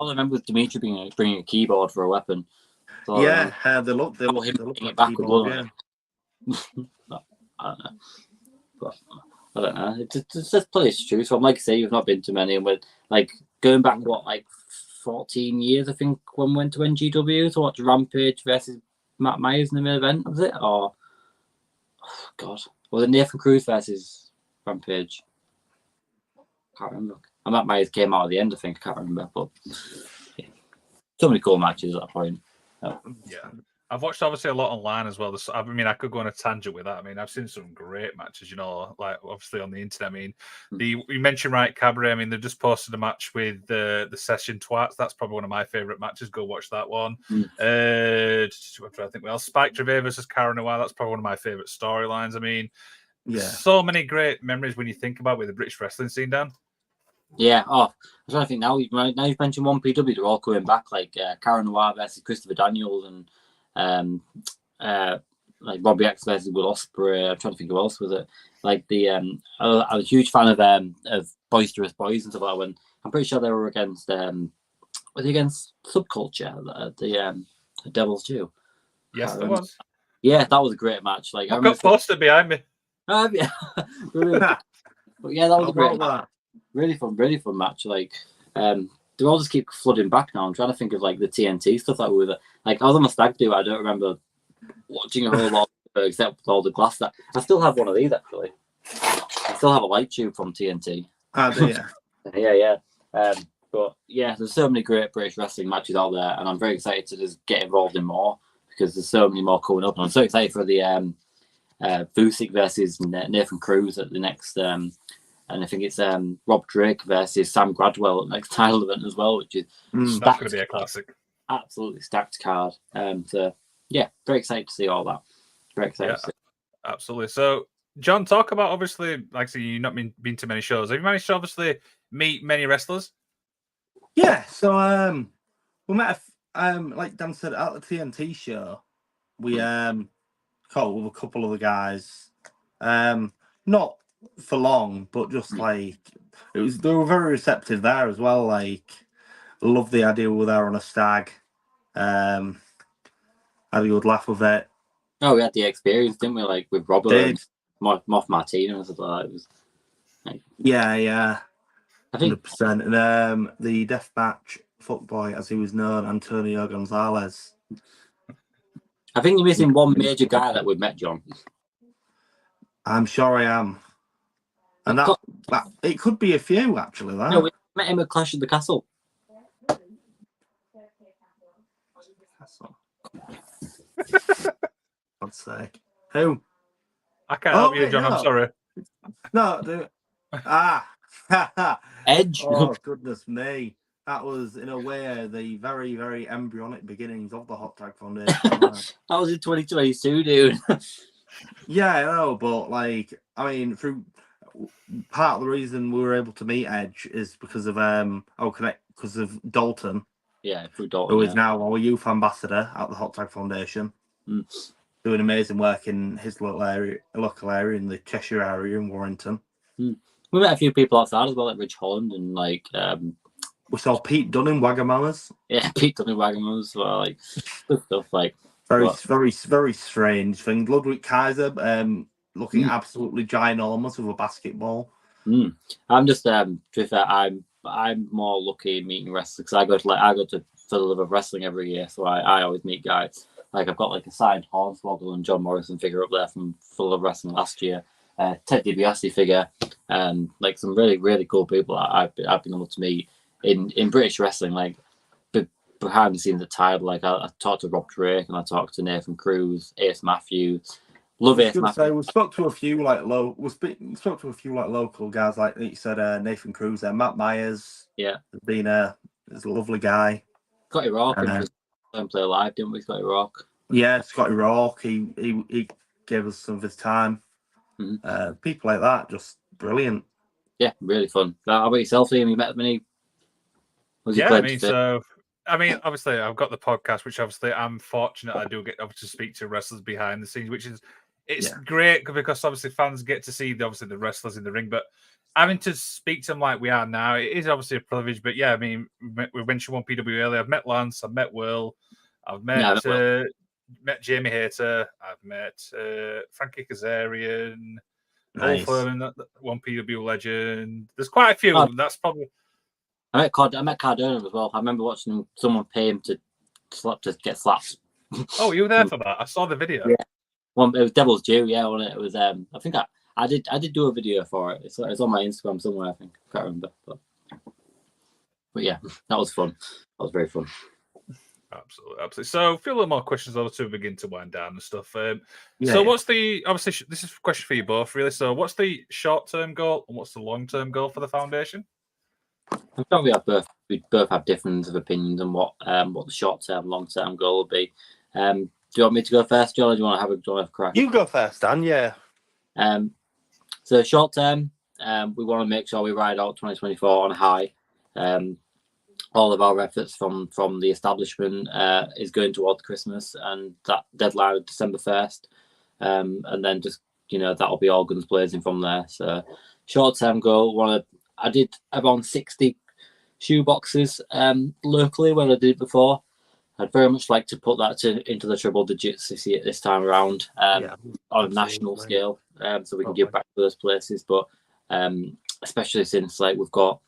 [SPEAKER 2] remember was Dimitri bringing a keyboard for a weapon. So,
[SPEAKER 3] they look
[SPEAKER 2] him
[SPEAKER 3] like
[SPEAKER 2] it backwards,
[SPEAKER 3] keyboard,
[SPEAKER 2] yeah. I don't know. But I don't know. It's just place true. So like I say, you've not been to many, and we're like going back 14 years, I think, when we went to NGW to watch Rampage versus Matt Myers in the main event, was it? Or was it Nathan Cruz versus Rampage? Can't remember. And Matt Myers came out at the end, I think. I can't remember, but yeah. So many cool matches at that point.
[SPEAKER 1] Yeah, I've watched obviously a lot online as well. I mean, I could go on a tangent with that. I mean, I've seen some great matches, like obviously on the internet. I mean, you mentioned Riot Cabaret. I mean, they've just posted a match with the Session Twats. That's probably one of my favorite matches. Go watch that one. I think Spike Trevor versus Cara Noir. That's probably one of my favorite storylines. I mean, so many great memories when you think about with the British wrestling scene, Dan.
[SPEAKER 2] Yeah. Oh, I'm trying to think now. Now you've mentioned 1PW, they're all coming back, like Cara Noir versus Christopher Daniels, and like Robbie X versus Will Ospreay. I'm trying to think who else was it. Like I was a huge fan of Boisterous Boys and stuff like that. When I'm pretty sure they were against was it against Subculture at the Devil's Due?
[SPEAKER 1] Yes, there was.
[SPEAKER 2] Yeah, that was a great match. Like
[SPEAKER 1] I've got poster behind me.
[SPEAKER 2] Yeah, brilliant. But yeah, that was a great match.
[SPEAKER 3] That.
[SPEAKER 2] Really fun match. Like they all just keep flooding back now. I'm trying to think of like the TNT stuff that we were like. I was on a stag do. I don't remember watching a whole lot except with all the glass. That I still have one of these actually. I still have a light tube from TNT. Yeah. But yeah, there's so many great British wrestling matches out there, and I'm very excited to just get involved in more because there's so many more coming up. And I'm so excited for the Vucic versus Nathan Cruz at the next, and I think it's Rob Drake versus Sam Gradwell at the next title event as well, which is
[SPEAKER 1] that's going to be a classic.
[SPEAKER 2] Absolutely stacked card. So yeah, very excited to see all that. Very excited. To see.
[SPEAKER 1] Absolutely. So John, talk about obviously, like I say, you've not been to many shows. Have you managed to obviously meet many wrestlers?
[SPEAKER 4] Yeah, so we met like Dan said at the TNT show. We caught with a couple of the guys. Not for long, but just like they were very receptive there as well. Like loved the idea we were there on a stag. Had a good laugh with it.
[SPEAKER 2] Oh, we had the experience, didn't we? Like with Robert and Moff Martino and stuff like that. It was like,
[SPEAKER 4] yeah.
[SPEAKER 2] I think
[SPEAKER 4] 100%. And the deathmatch fuckboy, as he was known, Antonio Gonzalez.
[SPEAKER 2] I think you're missing one major guy that we've met, John.
[SPEAKER 4] I'm sure I am. And that it could be a few actually. That.
[SPEAKER 2] No, we met him at Clash of the Castle.
[SPEAKER 4] God's sake. Who?
[SPEAKER 1] I can't help you, John. No. I'm sorry.
[SPEAKER 4] No,
[SPEAKER 2] Edge.
[SPEAKER 4] Oh, goodness me. That was, in a way, the very, very embryonic beginnings of the Hot Tag Foundation.
[SPEAKER 2] That was in 2022, dude.
[SPEAKER 4] Yeah, I know, but, like, I mean, through part of the reason we were able to meet Edge is because of because of Dalton.
[SPEAKER 2] Yeah, through Dalton.
[SPEAKER 4] Who is now our youth ambassador at the Hot Tag Foundation. Doing amazing work in his local area in the Cheshire area in Warrington.
[SPEAKER 2] We met a few people outside as well, like Rich Holland and like
[SPEAKER 4] we saw Pete Dunne in Wagamamas.
[SPEAKER 2] Yeah, Pete Dunne in Wagamamas as well, like good stuff. Like
[SPEAKER 4] very strange thing. Ludwig Kaiser looking absolutely ginormous with a basketball.
[SPEAKER 2] I'm just to be fair, I'm more lucky meeting wrestlers because I go to for the love of wrestling every year, so I always meet guys. Like I've got like a signed Hornswoggle and John Morrison figure up there from Full of Wrestling last year. Ted DiBiase figure, like some really, really cool people I've been able to meet in British wrestling, like behind the scenes at Tidal. Like I talked to Rob Drake and I talked to Nathan Cruz, Ace Matthews. Love Ace Matthews.
[SPEAKER 4] We spoke to a few like local guys, like you said, Nathan Cruz there, Matt Myers.
[SPEAKER 2] Yeah,
[SPEAKER 4] he's a lovely guy.
[SPEAKER 2] Scotty Rourke and play live, didn't we? Scotty Rourke.
[SPEAKER 4] Yeah, Scotty Rourke. He gave us some of his time. People like that, just brilliant.
[SPEAKER 2] Yeah, really fun. How about yourself, Liam? You met many?
[SPEAKER 1] I mean, obviously, I've got the podcast, which obviously I'm fortunate I do get to speak to wrestlers behind the scenes, which is great because obviously fans get to see the wrestlers in the ring, but having to speak to them like we are now, it is obviously a privilege. But yeah, I mean, we mentioned one PW earlier. I've met Lance, I've met Will, I've met Jamie Hayter, I've met Frankie Kazarian,
[SPEAKER 4] nice.
[SPEAKER 1] One PW legend. There's quite a few. That's probably.
[SPEAKER 2] I met Cardona as well. I remember watching someone pay him to get slapped.
[SPEAKER 1] Oh, you were there for that? I saw the video.
[SPEAKER 2] Yeah, it was Devil's Due. Yeah, wasn't it? It was. I think I did do a video for it. It's on my Instagram somewhere. I think I can't remember, but yeah, that was fun. That was very fun.
[SPEAKER 1] Absolutely. So, a few little more questions over to begin to wind down and stuff. What's the obviously this is a question for you both, really. So, what's the short-term goal and what's the long-term goal for the foundation?
[SPEAKER 2] I thought we both have different opinions on what the short-term, long-term goal will be. Do you want me to go first, John, or do you want to have a crack?
[SPEAKER 3] You go first, Dan. Yeah.
[SPEAKER 2] So short-term, we want to make sure we ride out 2024 on a high. All of our efforts from the establishment is going towards Christmas, and that deadline of December 1st. and then just that'll be all guns blazing from there. So short-term goal, I did around 60 shoe boxes locally when I did it before. I'd very much like to put that into the triple digits this time around on a national scale, so we can give back to those places. But especially since we've got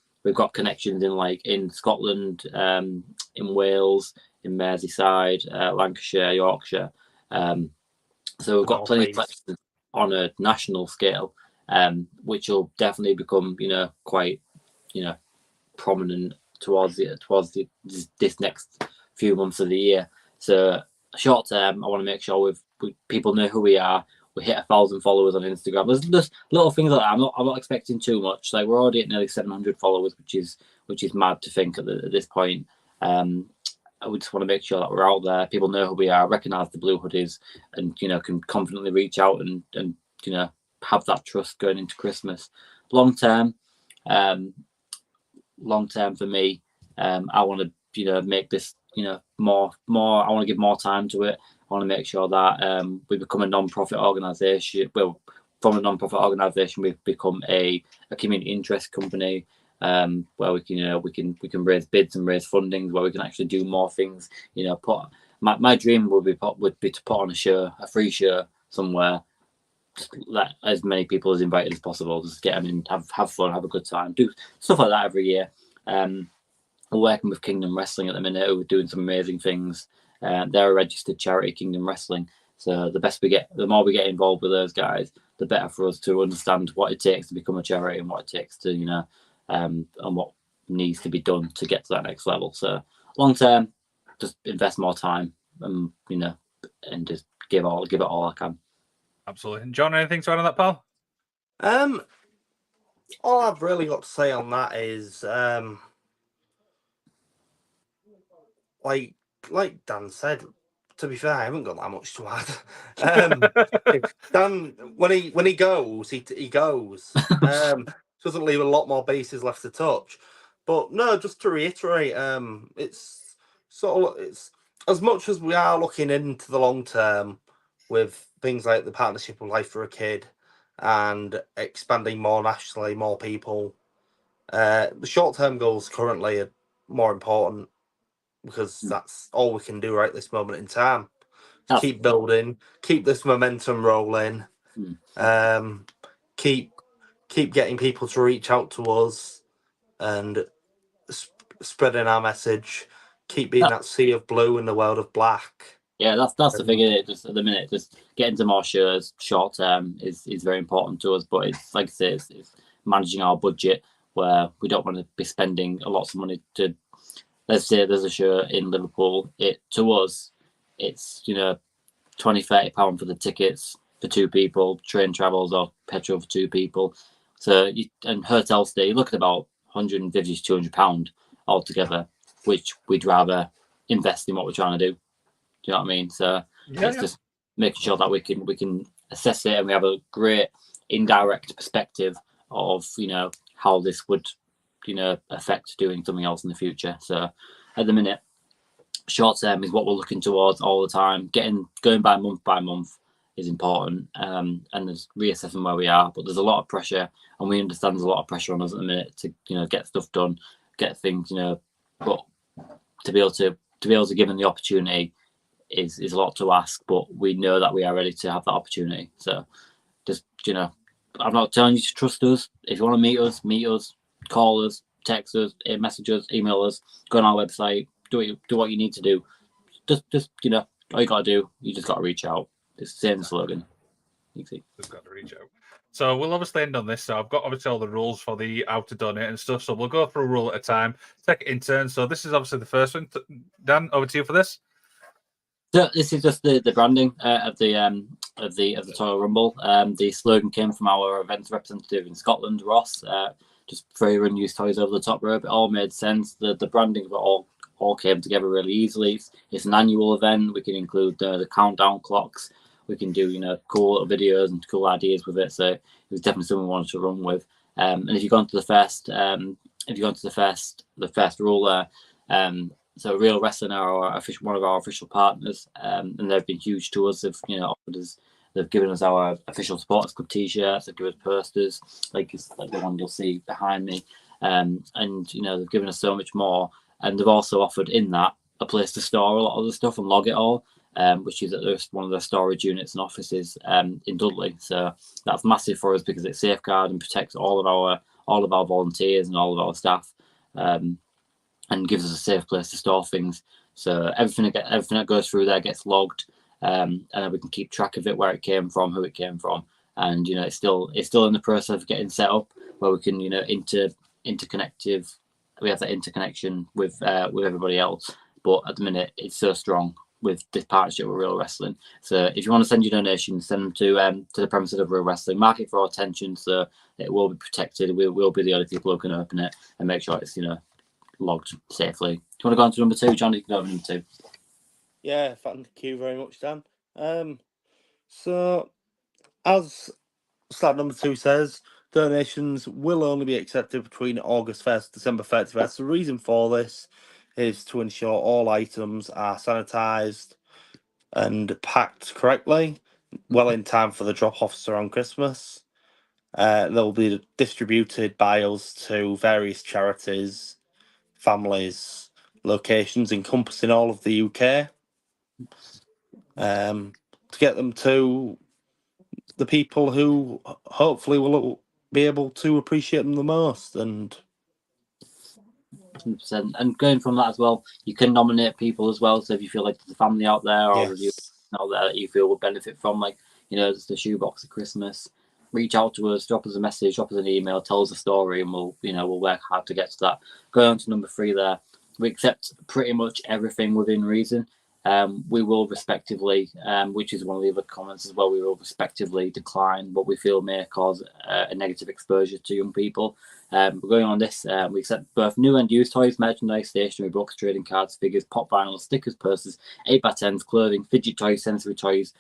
[SPEAKER 2] connections in Scotland, in Wales, in Merseyside, Lancashire, Yorkshire. So we've got plenty of collections on a national scale, which will definitely become quite prominent towards this next few months of the year. So short term, I want to make sure people know who we are. We hit 1,000 followers on Instagram. There's just little things like that. I'm not expecting too much. We're already at nearly 700 followers, which is mad to think at this point. We just want to make sure that we're out there. People know who we are, recognise the blue hoodies, and can confidently reach out and have that trust going into Christmas. Long term for me, I want to make this more. I want to give more time to it. I want to make sure that we become a non-profit organisation. Well, from a non-profit organisation, we've become a community interest company, where we can raise bids and raise fundings, where we can actually do more things. My dream would be to put on a free show somewhere, let as many people as invited as possible, just get them in, have fun, have a good time, do stuff like that every year. We're working with Kingdom Wrestling at the minute, who are doing some amazing things. They're a registered charity, Kingdom Wrestling. So the more we get involved with those guys, the better for us to understand what it takes to become a charity and what it takes to, and what needs to be done to get to that next level. So long term, just invest more time, and just give it all I can.
[SPEAKER 1] Absolutely. And John, anything to add on that, pal?
[SPEAKER 3] All I've really got to say on that is, like Dan said, to be fair, I haven't got that much to add. Dan, when he goes, he goes. Doesn't leave a lot more bases left to touch. But no, just to reiterate, it's as much as we are looking into the long term with things like the partnership with Life for a Kid and expanding more nationally, more people. The short term goals currently are more important, because that's all we can do right this moment in time. Keep building, keep this momentum rolling, keep getting people to reach out to us and spreading our message. Keep being that sea of blue in the world of black.
[SPEAKER 2] Yeah, that's the thing. Just at the minute, just getting to more shows short term is very important to us. But it's like I say, it's managing our budget, where we don't want to be spending a lot of money to. Let's say there's a show in Liverpool. To us, it's £20-30 for the tickets for two people, train travels or petrol for two people. So and hotel stay, you look at about £150 to £200 altogether, which we'd rather invest in what we're trying to do. Do you know what I mean? So it's just making sure that we can assess it, and we have a great indirect perspective of how this would affect doing something else in the future. So at the minute, short term is what we're looking towards all the time. Going by month is important, and there's reassessing where we are. But there's a lot of pressure, and we understand there's a lot of pressure on us at the minute to get stuff done, get things But to be able to give them the opportunity is a lot to ask. But we know that we are ready to have that opportunity. So just I'm not telling you to trust us. If you want to meet us, call us, text us, message us, email us, go on our website, do what you need to do. Just all you got to do, you just got to reach out. It's the same slogan.
[SPEAKER 1] Just got to reach out. So we'll obviously end on this. So I've got obviously all the rules for how to donate and stuff. So we'll go through a rule at a time, take it in turn. So this is obviously the first one. Dan, over to you for this.
[SPEAKER 2] So this is just the branding of the Toyota Rumble. The slogan came from our events representative in Scotland, Ross. Just very unused toys over the top rope. It all made sense. The branding all came together really easily. It's an annual event. We can include the countdown clocks. We can do cool little videos and cool ideas with it. So it was definitely something we wanted to run with. And if you go onto the first, the first rule there, so Real Wrestling are one of our official partners, and they've been huge to us. They've offered us They've given us our official supporters club T-shirts. They've given us posters, like the one you'll see behind me, and you know they've given us so much more. And they've also offered in that a place to store a lot of the stuff and log it all, which is at one of their storage units and offices in Dudley. So that's massive for us because it safeguards and protects all of our volunteers and all of our staff, and gives us a safe place to store things. So everything that goes through there gets logged, and then we can keep track of it, where it came from, who it came from, and you know it's still in the process of getting set up where we can interconnective. We have that interconnection with everybody else, but at the minute it's so strong with this partnership with Real Wrestling. So if you want to send your donations, send them to the premises of Real Wrestling. Mark it for our attention, so it will be protected. We'll be the only people who can open it and make sure it's logged safely. Do you want to go on to number 2, John? You can go on number 2.
[SPEAKER 4] Yeah, thank you very much, Dan. So as slide number 2 says, donations will only be accepted between August 1st and December 31st. The reason for this is to ensure all items are sanitised and packed correctly, well in time for the drop-offs around Christmas. They'll be distributed by us to various charities, families, locations encompassing all of the UK, to get them to the people who hopefully will be able to appreciate them the most. And
[SPEAKER 2] 100%. And going from that as well, you can nominate people as well. So if you feel like there's a family out there or review out there that you feel will benefit from, like, it's the shoebox at Christmas, reach out to us, drop us a message, drop us an email, tell us a story, and we'll work hard to get to that. Going on to number 3 there, we accept pretty much everything within reason. We will respectively, which is one of the other comments as well, we will respectively decline what we feel may cause a negative exposure to young people. We're going on this, we accept both new and used toys, merchandise, stationery, books, trading cards, figures, pop vinyl, stickers, purses, 8x10s, clothing, fidget toys, sensory toys,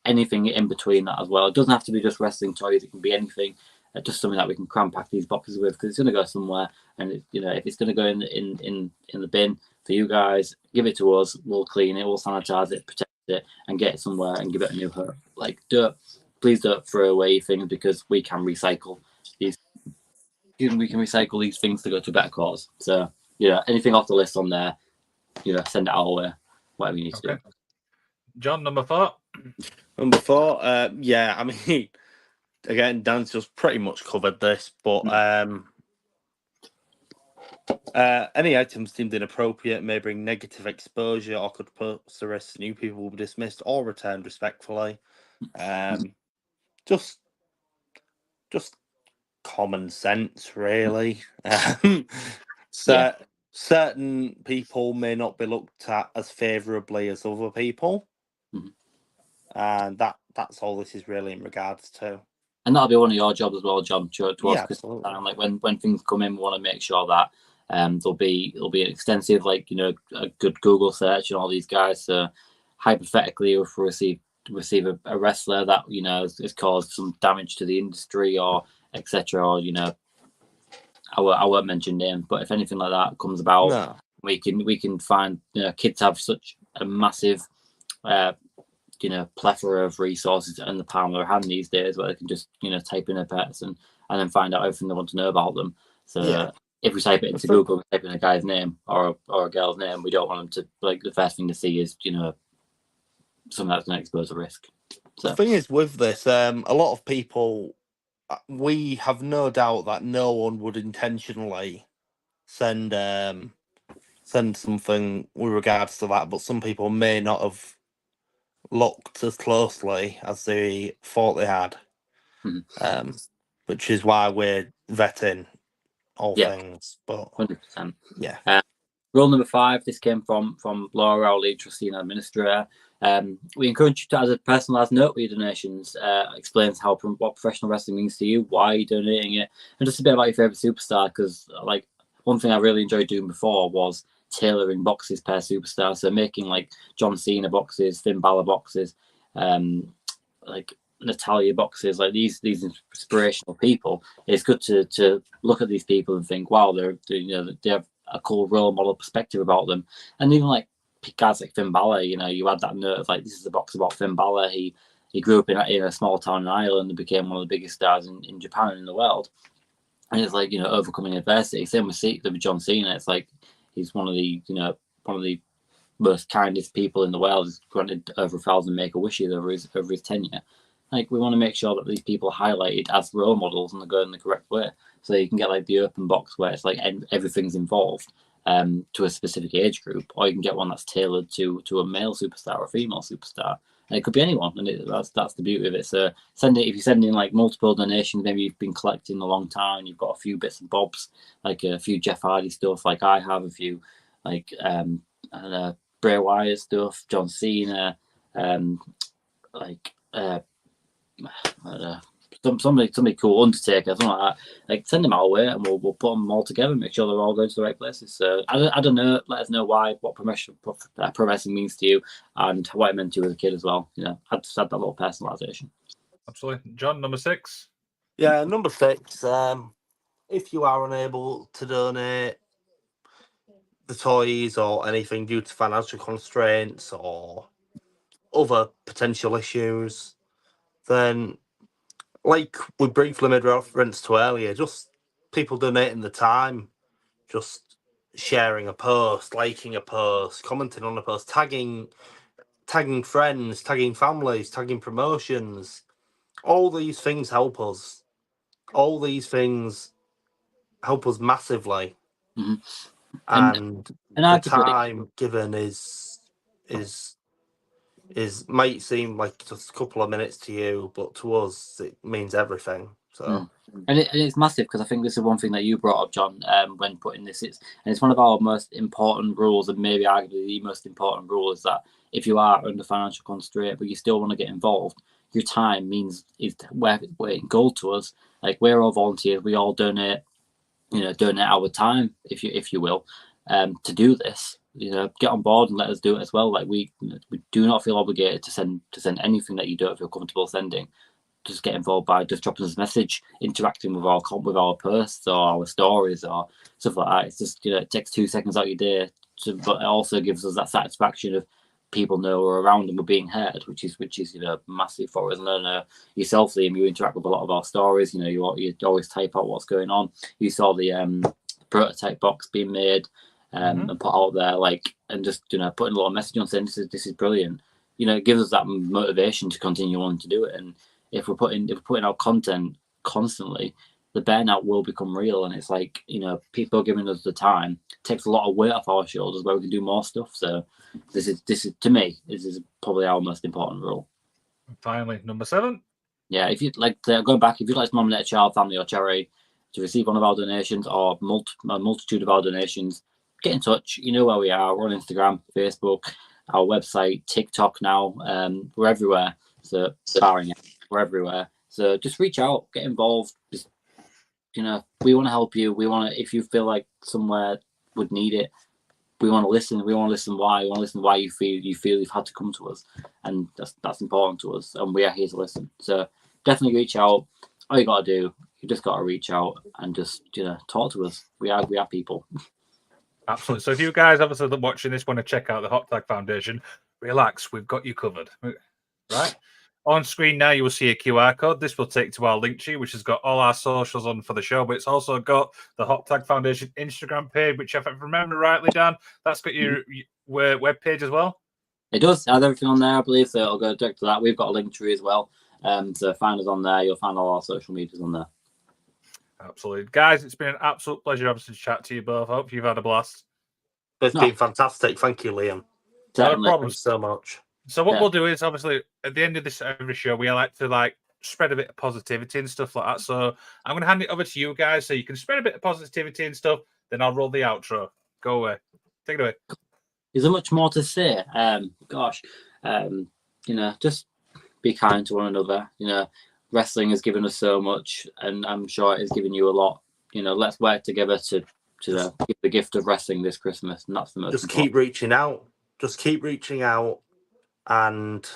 [SPEAKER 2] anything in between that as well. It doesn't have to be just wrestling toys, it can be anything, just something that we can cram pack these boxes with, because it's going to go somewhere, and if it's going to go in the bin for you guys, give it to us, we'll clean it, we'll sanitize it, protect it, and get it somewhere and give it a new home. Like, please don't throw away things, because we can recycle these. We can recycle these things to go to a better cause. So, anything off the list on there, send it our way, whatever you need to do.
[SPEAKER 1] John, number 4.
[SPEAKER 4] Number 4, I mean, again, Dan's just pretty much covered this, but any items deemed inappropriate may bring negative exposure or could pose the risk new people will be dismissed or returned respectfully. Just common sense, really. Certain people may not be looked at as favourably as other people, and that's all this is really in regards to.
[SPEAKER 2] And that'll be one of your jobs as well, John.
[SPEAKER 4] Absolutely.
[SPEAKER 2] Like when things come in, we want to make sure that there'll be an extensive, a good Google search and all these guys. So hypothetically, if we receive a wrestler that has caused some damage to the industry or etc., or I won't mention names, but if anything like that comes about, we can find kids have such a massive plethora of resources in the palm of their hand these days, where they can just type in a person and then find out everything they want to know about them. So if we type it into Google, we type in a guy's name or a girl's name, we don't want them to the first thing to see is something that's going to expose a risk. So
[SPEAKER 4] the thing is with this, a lot of people, we have no doubt that no one would intentionally send something with regards to that, but some people may not have looked as closely as they thought they had, which is why we're vetting all things. But
[SPEAKER 2] 100%.
[SPEAKER 4] Yeah.
[SPEAKER 2] Rule number 5. This came from Laura, our lead trustee and administrator. We encourage you to, as a personalised note with your donations, explains what professional wrestling means to you, why you're donating it, and just a bit about your favourite superstar. Because one thing I really enjoyed doing before was tailoring boxes per superstar. So making John Cena boxes, Finn Balor boxes, Natalia boxes, these inspirational people. It's good to look at these people and think, wow, they have a cool role model perspective about them. And even guys like Finn Balor, you had that note of this is a box about Finn Balor. He he grew up in a small town in Ireland and became one of the biggest stars in Japan and in the world. And it's like, overcoming adversity. Same with John Cena. It's like he's one of the most kindest people in the world. He's granted over 1,000 Make-A-Wishes over his tenure. Like, we want to make sure that these people are highlighted as role models and they're going the correct way. So you can get like the open box where it's like everything's involved to a specific age group, or you can get one that's tailored to a male superstar or a female superstar. And it could be anyone, and that's the beauty of it. So if you send in like multiple donations, maybe you've been collecting a long time, you've got a few bits and bobs, like a few Jeff Hardy stuff, like I have a few, like Bray Wyatt stuff, John Cena, somebody cool, Undertaker, something like that. Like, send them our way, and we'll put them all together and make sure they're all going to the right places. So I don't know. Let us know what pro wrestling means to you and what it meant to you as a kid as well. I'd just add that little personalization.
[SPEAKER 1] Absolutely, John. Number 6.
[SPEAKER 3] Yeah, number 6. If you are unable to donate the toys or anything due to financial constraints or other potential issues, then, like we briefly made reference to earlier, just people donating the time, just sharing a post, liking a post, commenting on a post, tagging friends, tagging families, tagging promotions. All these things help us. All these things help us massively.
[SPEAKER 2] Mm-hmm.
[SPEAKER 3] And the time given is might seem like just a couple of minutes to you, but to us it means everything. So
[SPEAKER 2] and it's massive, because I think this is one thing that you brought up, John, when putting this. It's one of our most important rules, and maybe arguably the most important rule, is that if you are under financial constraint but you still want to get involved, your time is weighing gold to us. Like, we're all volunteers, we all donate our time, if you will, to do this. Get on board and let us do it as well. Like, we do not feel obligated to send anything that you don't feel comfortable sending. Just get involved by just dropping us a message, interacting with our posts or our stories or stuff like that. It's just, it takes 2 seconds out of your day, but it also gives us that satisfaction of people know we're around and we're being heard, which is massive for us. And I know yourself, Liam, you interact with a lot of our stories. You always type out what's going on. You saw the prototype box being made and put out there, like, and just putting a little message on saying this is brilliant. It gives us that motivation to continue on to do it. And if we're putting out content constantly, the burnout will become real. And it's like, people giving us the time takes a lot of weight off our shoulders where we can do more stuff. So this is to me, this is probably our most important rule.
[SPEAKER 1] Finally, number 7.
[SPEAKER 2] Yeah, if you'd like to go back, if you'd like to nominate a child, family, or charity to receive one of our donations or a multitude of our donations, get in touch. You know where we are. We're on Instagram, Facebook, our website, TikTok now. We're everywhere. So barring it, we're everywhere. So just reach out, get involved. Just, we want to help you. We want to, if you feel like somewhere would need it, we want to listen. We want to listen why. We want to listen why you feel you've had to come to us, and that's important to us. And we are here to listen. So definitely reach out. All you got to do, you just got to reach out and just talk to us. We are people.
[SPEAKER 1] Absolutely. So if you guys obviously watching this want to check out the Hot Tag Foundation, relax, we've got you covered. Right? On screen now, you will see a QR code. This will take to our link tree, which has got all our socials on for the show, but it's also got the Hot Tag Foundation Instagram page, which, if I remember rightly, Dan, that's got your web page as well.
[SPEAKER 2] It does. It has everything on there, I believe, so it'll go direct to that. We've got a link tree as well. So find us on there. You'll find all our social medias on there.
[SPEAKER 1] Absolutely. Guys, it's been an absolute pleasure obviously to chat to you both. I hope you've had a blast.
[SPEAKER 3] It's been fantastic. Thank you, Liam.
[SPEAKER 1] No problem.
[SPEAKER 3] Thanks so much.
[SPEAKER 1] So what we'll do is, obviously, at the end of this every show, we like to spread a bit of positivity and stuff like that. So I'm going to hand it over to you guys so you can spread a bit of positivity and stuff. Then I'll roll the outro. Go away. Take it away.
[SPEAKER 2] Is there much more to say? Just be kind to one another. Wrestling has given us so much, and I'm sure it has given you a lot. Let's work together to give the gift of wrestling this Christmas, and that's the most
[SPEAKER 3] Just
[SPEAKER 2] important.
[SPEAKER 3] keep reaching out. Just keep reaching out. And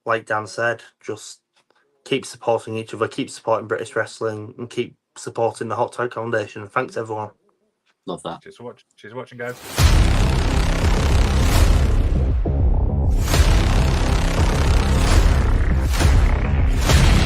[SPEAKER 3] like Dan said, just keep supporting each other, keep supporting British wrestling, and keep supporting the Hot Tag Foundation. Thanks, everyone.
[SPEAKER 2] Love that.
[SPEAKER 1] Cheers for watching, guys.